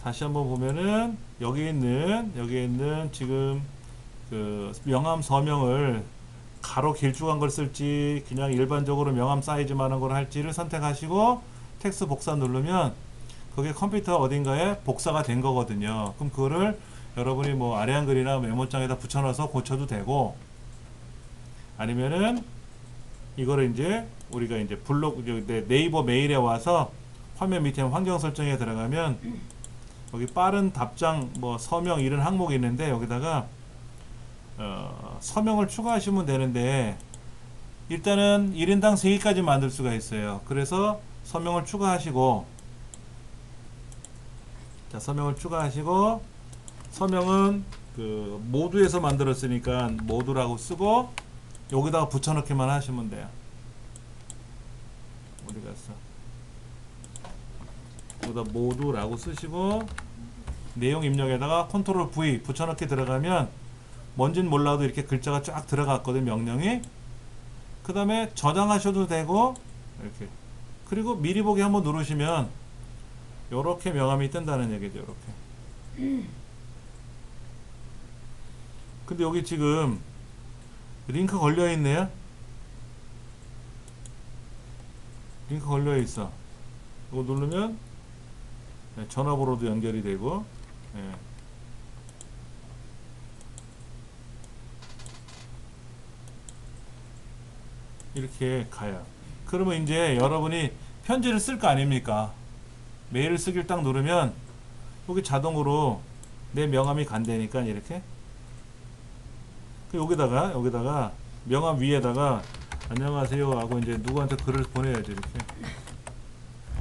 다시 한번 보면은 여기에 있는 지금 그 명함 서명을 가로 길쭉한 걸 쓸지 그냥 일반적으로 명함 사이즈만한 걸 할지를 선택하시고 텍스트 복사 누르면 그게 컴퓨터 어딘가에 복사가 된 거거든요. 그럼 그거를 여러분이 뭐 아래 한글이나 메모장에다 붙여넣어서 고쳐도 되고, 아니면은 이거를 이제 우리가 이제 네이버 메일에 와서 화면 밑에 환경 설정에 들어가면 여기 빠른 답장 뭐 서명 이런 항목이 있는데 여기다가 서명을 추가하시면 되는데 일단은 1인당 3개까지 만들 수가 있어요. 그래서 서명을 추가하시고, 자, 서명을 추가하시고, 서명은 그 모두에서 만들었으니까 모두라고 쓰고 여기다가 붙여넣기만 하시면 돼요. 어디 갔어? 여기다 모두라고 쓰시고 내용 입력에다가 컨트롤 V 붙여넣기 들어가면 뭔진 몰라도 이렇게 글자가 쫙 들어갔거든, 명령이. 그 다음에 저장하셔도 되고 이렇게, 그리고 미리 보기 한번 누르시면 요렇게 명함이 뜬다는 얘기죠. 요렇게. 근데 여기 지금 링크 걸려 있네요. 링크 걸려 있어. 이거 누르면 전화번호도 연결이 되고, 예. 이렇게 가요. 그러면 이제 여러분이 편지를 쓸 거 아닙니까? 메일을 쓰기를 딱 누르면 여기 자동으로 내 명함이 간다니까. 이렇게 여기다가 명함 위에다가 안녕하세요 하고 이제 누구한테 글을 보내야지. 이렇게.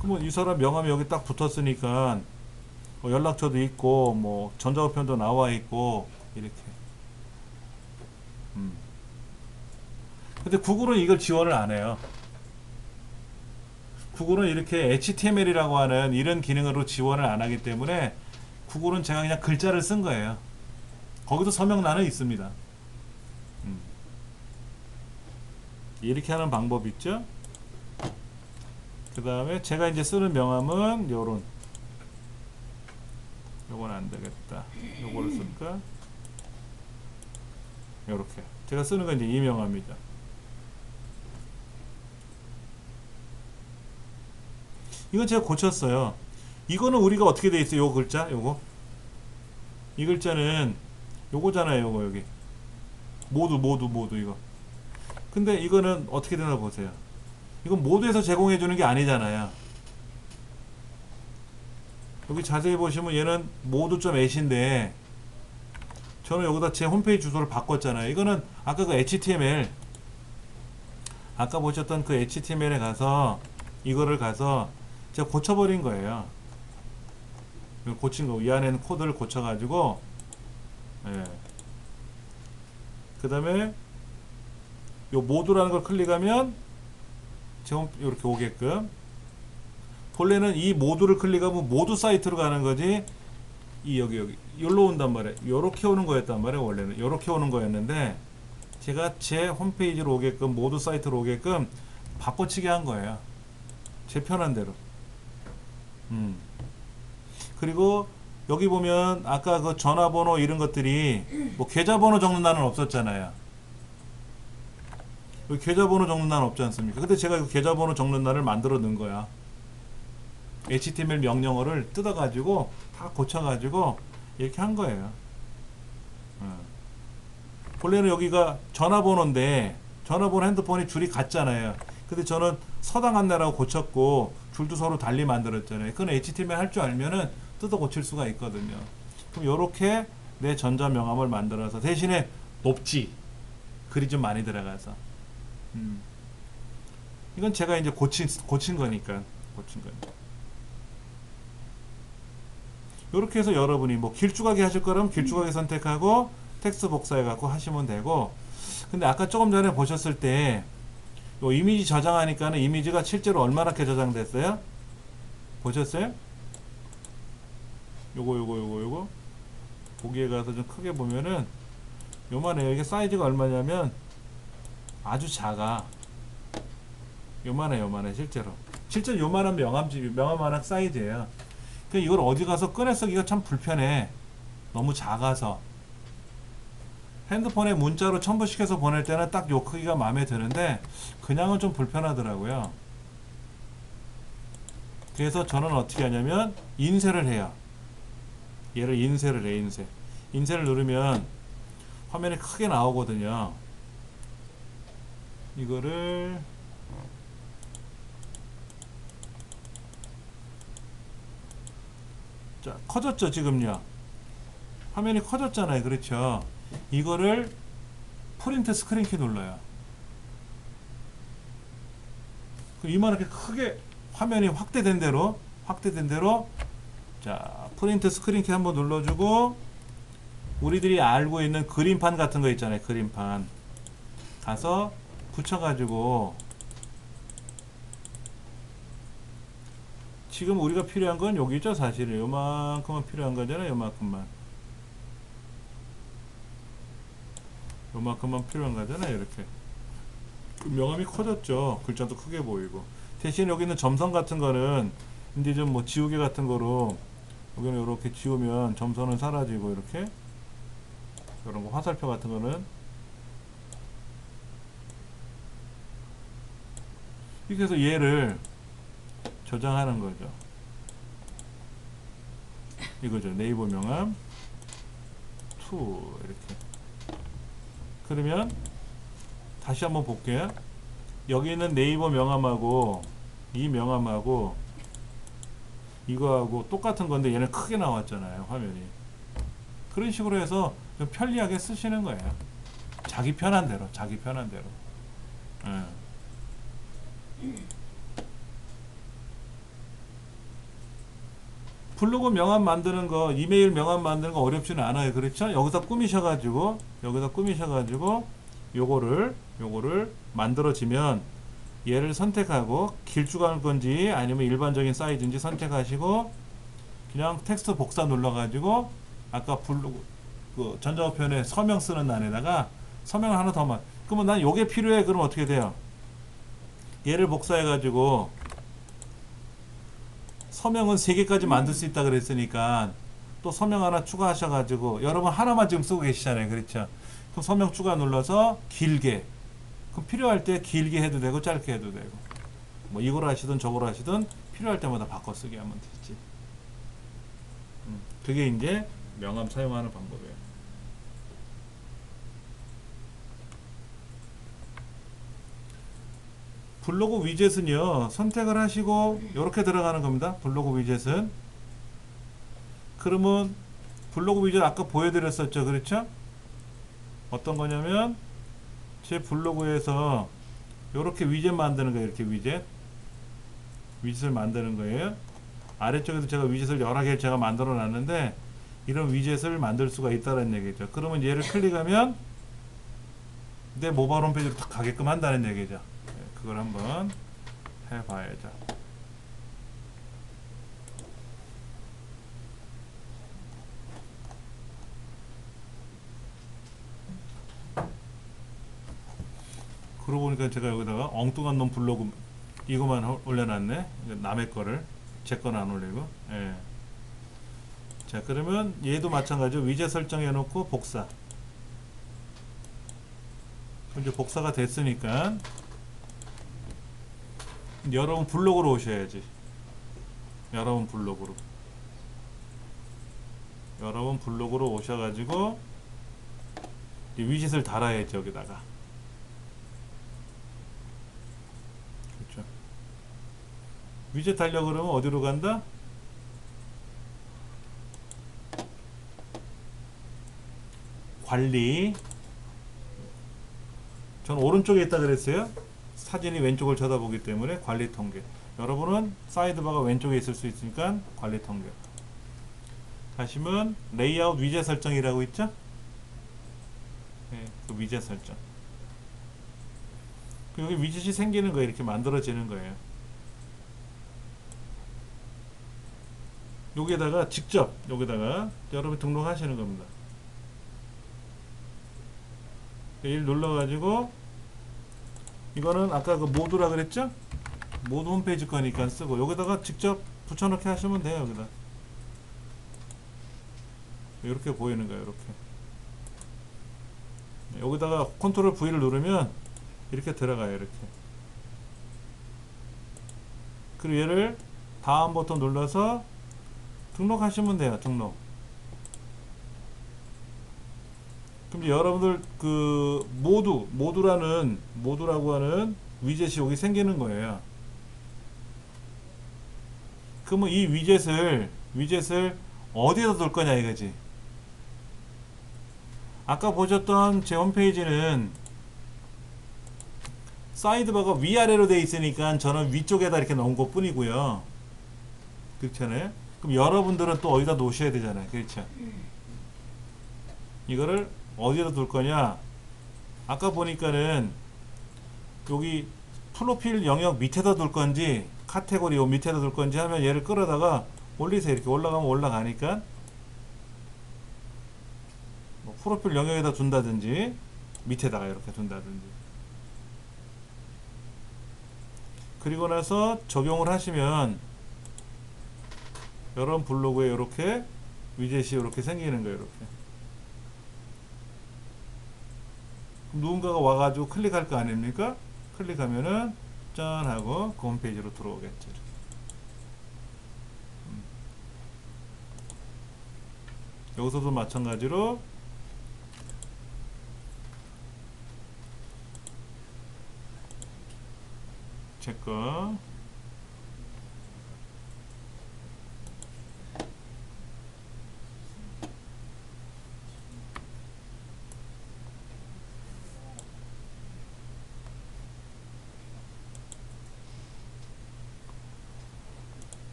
그러면 이 사람 명함이 여기 딱 붙었으니까 뭐 연락처도 있고 뭐 전자우편도 나와 있고 이렇게. 근데 구글은 이걸 지원을 안 해요. 구글은 이렇게 HTML이라고 하는 이런 기능으로 지원을 안 하기 때문에 구글은 제가 그냥 글자를 쓴 거예요. 거기도 서명란은 있습니다. 이렇게 하는 방법이 있죠. 그 다음에 제가 이제 쓰는 명함은 요건 안 되겠다. 요거를 쓸까? 요렇게 제가 쓰는 건 이제 이 명함이죠. 이건 제가 고쳤어요. 이거는 우리가 어떻게 돼 있어요? 요 글자, 이 글자는 요거잖아요. 요거 여기 모두 이거. 근데 이거는 어떻게 되나 보세요. 이건 모두에서 제공해 주는 게 아니잖아요. 여기 자세히 보시면 얘는 모두.at인데 저는 여기다 제 홈페이지 주소를 바꿨잖아요. 이거는 아까 그 HTML, 아까 보셨던 그 HTML에 가서 이거를 가서 제가 고쳐버린 거예요. 이걸 고친 거, 이 안에는 코드를 고쳐가지고, 예. 그 다음에 요 모두라는 걸 클릭하면 지금 이렇게 오게끔. 본래는 이 모두를 클릭하면 모두 사이트로 가는 거지, 이 여기 여기로 온단 말이에요. 요렇게 오는 거였단 말이에요. 원래는 요렇게 오는 거였는데 제가 제 홈페이지로 오게끔, 모두 사이트로 오게끔 바꿔치기 한 거예요. 제 편한 대로. 그리고 여기 보면 아까 그 전화번호 이런 것들이 뭐 계좌번호 적는 날은 없었잖아요. 여기 계좌번호 적는 날은 없지 않습니까? 근데 제가 그 계좌번호 적는 날을 만들어 넣은 거야. HTML 명령어를 뜯어가지고 다 고쳐가지고 이렇게 한 거예요. 본래는 여기가 전화번호인데 전화번호 핸드폰이 줄이 같잖아요. 근데 저는 서당 안내라고 고쳤고 줄도 서로 달리 만들었잖아요. 그건 HTML 할 줄 알면은 뜯어 고칠 수가 있거든요. 그럼 요렇게 내 전자명함을 만들어서, 대신에 높지, 글이 좀 많이 들어가서, 이건 제가 이제 고친 거니까. 요렇게 해서 여러분이 뭐 길쭉하게 하실 거라면 길쭉하게 선택하고 텍스트 복사해 갖고 하시면 되고, 근데 아까 조금 전에 보셨을 때 요 이미지 저장하니까는 이미지가 실제로 얼마나 저장됐어요? 보셨어요? 요거 보기에 가서 좀 크게 보면은 요만해요. 이게 사이즈가 얼마냐면 아주 작아. 요만해 실제로 요만한 명함 하나 사이즈예요. 그러니까 이걸 어디 가서 꺼내 쓰기가 참 불편해. 너무 작아서. 핸드폰에 문자로 첨부시켜서 보낼 때는 딱 요 크기가 마음에 드는데 그냥은 좀 불편하더라고요. 그래서 저는 어떻게 하냐면 인쇄를 해요. 얘를 인쇄를 해. 인쇄를 누르면 화면이 크게 나오거든요. 이거를 자, 커졌죠 지금요. 화면이 커졌잖아요. 그렇죠. 이거를 프린트 스크린키 눌러요. 이만하게 크게 화면이 확대된 대로 자, 프린트 스크린키 한번 눌러주고, 우리들이 알고 있는 그림판 같은 거 있잖아요. 그림판 가서 붙여가지고, 지금 우리가 필요한 건 여기죠. 사실은 요만큼만 필요한 거잖아요. 요만큼만 필요한 거잖아요. 이렇게 명암이 커졌죠. 글자도 크게 보이고. 대신 여기 있는 점선 같은 거는 이제 좀 뭐 지우개 같은 거로 여기는 이렇게 지우면 점선은 사라지고, 이렇게 이런 거 화살표 같은 거는 이렇게 해서 얘를 저장하는 거죠. 이거죠. 네이버 명함 2 이렇게. 그러면 다시 한번 볼게요. 여기 있는 네이버 명함하고 이 명함하고 이거하고 똑같은 건데 얘는 크게 나왔잖아요. 화면이. 그런 식으로 해서 좀 편리하게 쓰시는 거예요. 자기 편한 대로. 예. 블로그 명함 만드는 거, 이메일 명함 만드는 거 어렵지는 않아요. 그렇죠? 여기다 꾸미셔가지고 요거를 만들어지면 얘를 선택하고 길쭉한 건지 아니면 일반적인 사이즈인지 선택하시고, 그냥 텍스트 복사 눌러가지고 아까 블로그 그 전자우편에 서명 쓰는 난에다가 서명을 하나 더만. 그러면 난 요게 필요해. 그럼 어떻게 돼요? 얘를 복사해가지고 서명은 3개까지 만들 수 있다 그랬으니까 또 서명 하나 추가하셔가지고, 여러분 하나만 지금 쓰고 계시잖아요. 그렇죠? 그럼 서명 추가 눌러서 길게. 그럼 필요할 때 길게 해도 되고 짧게 해도 되고, 뭐 이걸 하시든 저걸 하시든 필요할 때마다 바꿔 쓰기 하면 되지. 그게 이제 명함 사용하는 방법이에요. 블로그 위젯은요, 선택을 하시고 이렇게 들어가는 겁니다. 블로그 위젯은. 그러면 블로그 위젯 아까 보여드렸었죠. 그렇죠? 어떤 거냐면 제 블로그에서 이렇게 위젯 만드는 거예요. 이렇게 위젯을 만드는 거예요. 아래쪽에도 제가 위젯을 여러 개를 제가 만들어 놨는데 이런 위젯을 만들 수가 있다는 얘기죠. 그러면 얘를 클릭하면 내 모바일 홈페이지로 딱 가게끔 한다는 얘기죠. 그걸 한번 해봐야죠. 그러고 보니까 제가 여기다가 엉뚱한 놈 블로그 이거만 올려놨네. 남의 거를 제 건 안 올리고. 예. 자, 그러면 얘도 마찬가지로 위젯 설정해 놓고 복사. 이제 복사가 됐으니까 여러분 블로그로 오셔야지. 여러분 블로그로 오셔가지고 위젯을 달아야지. 여기다가. 그렇죠. 위젯 달려 그러면 어디로 간다? 관리. 전 오른쪽에 있다 그랬어요. 사진이 왼쪽을 쳐다보기 때문에 관리 통계. 여러분은 사이드바가 왼쪽에 있을 수 있으니까 관리 통계. 가시면 레이아웃 위젯 설정이라고 있죠? 네, 그 위젯 설정. 여기 위젯이 생기는 거예요. 이렇게 만들어지는 거예요. 여기다가 직접 여기다가 여러분 등록하시는 겁니다. 일 눌러가지고 이거는 아까 그 모두라 그랬죠? 모두 홈페이지 거니까 쓰고 여기다가 직접 붙여넣기 하시면 돼요. 여기다 이렇게 보이는 거예요. 이렇게. 여기다가 컨트롤 V를 누르면 이렇게 들어가요. 이렇게. 그리고 얘를 다음 버튼 눌러서 등록하시면 돼요. 등록. 그럼 여러분들 그 모두라고 하는 위젯이 여기 생기는 거예요. 그러면 이 위젯을 어디에다 둘 거냐 이거지. 아까 보셨던 제 홈페이지는 사이드바가 위아래로 되어 있으니까 저는 위쪽에다 이렇게 넣은 것 뿐이고요. 그렇잖아요. 그럼 여러분들은 또 어디다 놓으셔야 되잖아요. 그렇죠. 이거를 어디다 둘 거냐. 아까 보니까는 여기 프로필 영역 밑에다 둘 건지 카테고리 요 밑에다 둘 건지 하면 얘를 끌어다가 올리세요. 이렇게 올라가면 올라가니까 뭐 프로필 영역에다 둔다든지 밑에다가 이렇게 둔다든지. 그리고 나서 적용을 하시면 여러분 블로그에 이렇게 위젯이 이렇게 생기는 거예요. 이렇게. 누군가가 와가지고 클릭할 거 아닙니까? 클릭하면은 짠 하고 그 홈페이지로 들어오겠죠. 여기서도 마찬가지로 제거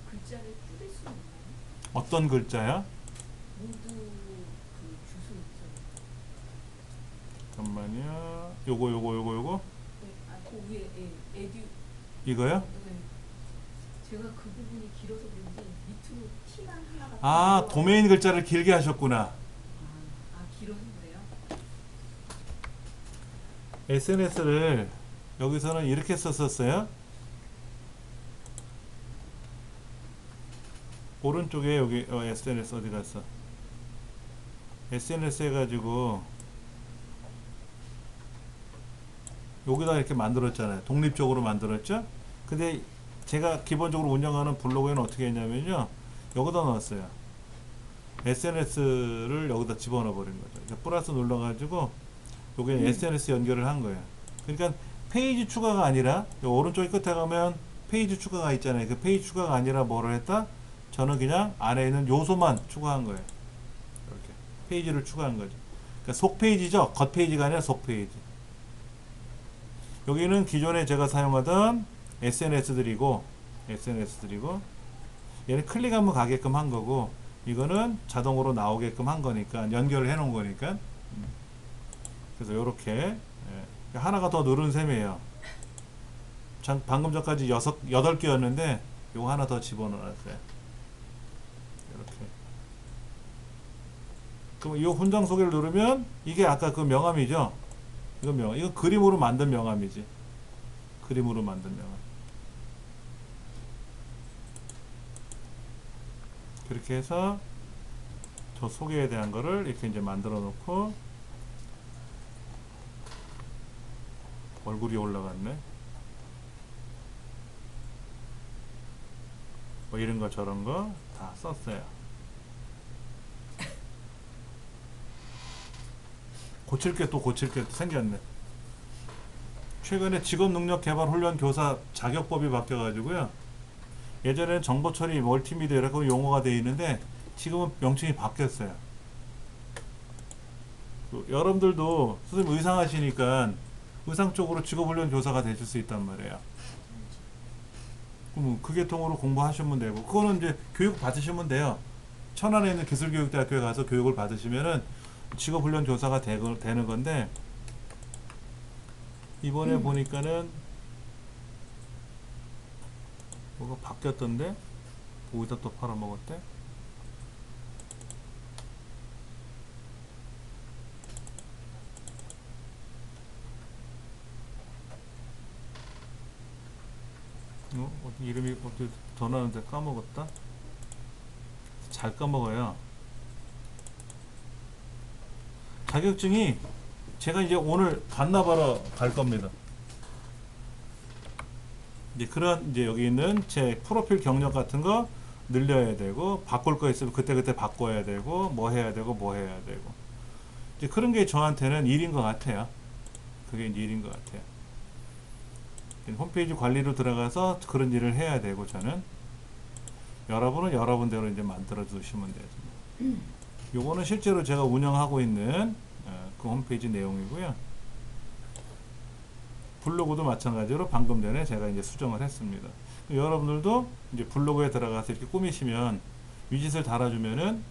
글자를 줄일 수 있나요? 어떤 글자야? 모두 그 주소 있잖아요. 잠깐만요. 요거 네, 그 위에 에듀 이거요? 네. 제가 그 부분이 길어서 그런지 밑으로 T만 하나가 아, 도메인 글자를 길게 하셨구나. 길어서 그래요? SNS를 여기서는 이렇게 썼었어요. 오른쪽에 여기 SNS 어디 갔어? SNS 해가지고 여기다 이렇게 만들었잖아요. 독립적으로 만들었죠? 근데 제가 기본적으로 운영하는 블로그에는 어떻게 했냐면요. 여기다 넣었어요. SNS를 여기다 집어넣어 버린 거죠. 그러니까 플러스 눌러가지고 여기 SNS 연결을 한 거예요. 그러니까 페이지 추가가 아니라 오른쪽 끝에 가면 페이지 추가가 있잖아요. 그 페이지 추가가 아니라 뭐를 했다? 저는 그냥 안에 있는 요소만 추가한 거예요. 이렇게 페이지를 추가한 거죠. 그러니까 속 페이지죠. 겉 페이지가 아니라 속 페이지. 여기는 기존에 제가 사용하던 SNS들이고 얘는 클릭하면 가게끔 한 거고 이거는 자동으로 나오게끔 한 거니까 연결을 해 놓은 거니까 그래서 요렇게 하나가 더 누른 셈이에요. 방금 전까지 8개였는데 요거 하나 더 집어넣었어요. 이렇게. 그럼 이 훈장 소개를 누르면 이게 아까 그 명함이죠. 이거 그림으로 만든 명함이지. 그림으로 만든 명함. 그렇게 해서 저 소개에 대한 거를 이렇게 이제 만들어 놓고 얼굴이 올라갔네. 뭐 이런 거 저런 거 다 썼어요. 고칠 게 또 생겼네. 최근에 직업능력개발훈련 교사 자격법이 바뀌어가지고요. 예전에는 정보처리, 멀티미디어 이렇게 용어가 되어 있는데 지금은 명칭이 바뀌었어요. 여러분들도 선생님 의상 하시니까 의상 쪽으로 직업훈련 교사가 되실 수 있단 말이에요. 그럼 그 계통으로 공부하시면 되고 그거는 이제 교육 받으시면 돼요. 천안에 있는 기술교육대학교에 가서 교육을 받으시면은 직업훈련 교사가 되는 건데 이번에 보니까는 뭐가 바뀌었던데 거기다 또 팔아먹었대. 어디 이름이 어디 더 나는데 까먹었다. 잘 까먹어요. 자격증이 제가 이제 오늘 반납하러 갈 겁니다. 이제 그런 이제 여기 있는 제 프로필 경력 같은 거 늘려야 되고 바꿀 거 있으면 그때그때 바꿔야 되고 뭐 해야 되고 뭐 해야 되고 이제 그런 게 저한테는 일인 것 같아요. 그게 이제 일인 것 같아요. 홈페이지 관리로 들어가서 그런 일을 해야 되고 저는 여러분은 여러분대로 이제 만들어 두시면 되죠. 요거는 실제로 제가 운영하고 있는 그 홈페이지 내용이고요. 블로그도 마찬가지로 방금 전에 제가 이제 수정을 했습니다. 여러분들도 이제 블로그에 들어가서 이렇게 꾸미시면 위젯을 달아주면은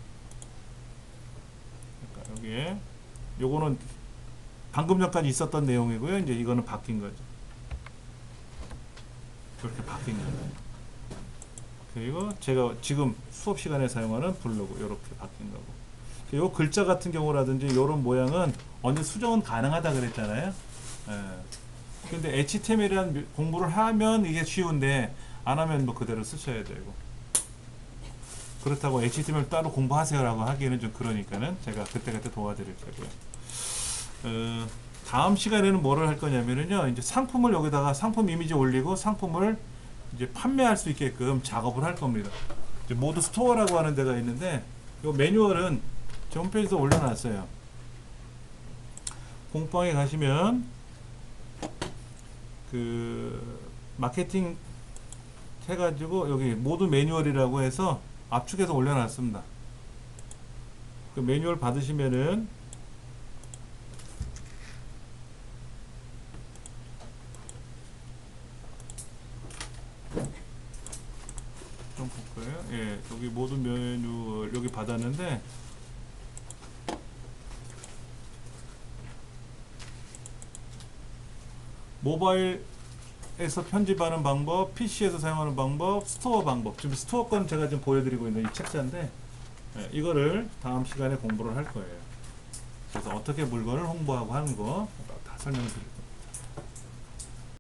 여기에 요거는 방금 전까지 있었던 내용이고요. 이제 이거는 바뀐 거죠. 이렇게 바뀐 거예요. 그리고 제가 지금 수업 시간에 사용하는 블로그 이렇게 바뀐 거고. 요 글자 같은 경우라든지 이런 모양은 언제 수정은 가능하다 그랬잖아요. 예. 근데 HTML이라는 공부를 하면 이게 쉬운데 안 하면 뭐 그대로 쓰셔야 되고. 그렇다고 HTML 따로 공부하세요라고 하기에는 좀 그러니까는 제가 그때그때 도와드릴 테고요. 다음 시간에는 뭐를 할 거냐면요. 이제 상품을 여기다가 상품 이미지 올리고 상품을 이제 판매할 수 있게끔 작업을 할 겁니다. 이제 모드 스토어라고 하는 데가 있는데 이 매뉴얼은 제 홈페이지에 올려놨어요. 공방에 가시면 그 마케팅 해가지고 여기 모드 매뉴얼이라고 해서 압축해서 올려놨습니다. 그 매뉴얼 받으시면은 좀 볼까요? 예, 여기 모드 매뉴얼 여기 받았는데 모바일에서 편집하는 방법, PC에서 사용하는 방법, 스토어 방법. 지금 스토어 건 제가 지금 보여드리고 있는 이 책자인데 예, 이거를 다음 시간에 공부를 할 거예요. 그래서 어떻게 물건을 홍보하고 하는 거 다 설명드릴게요.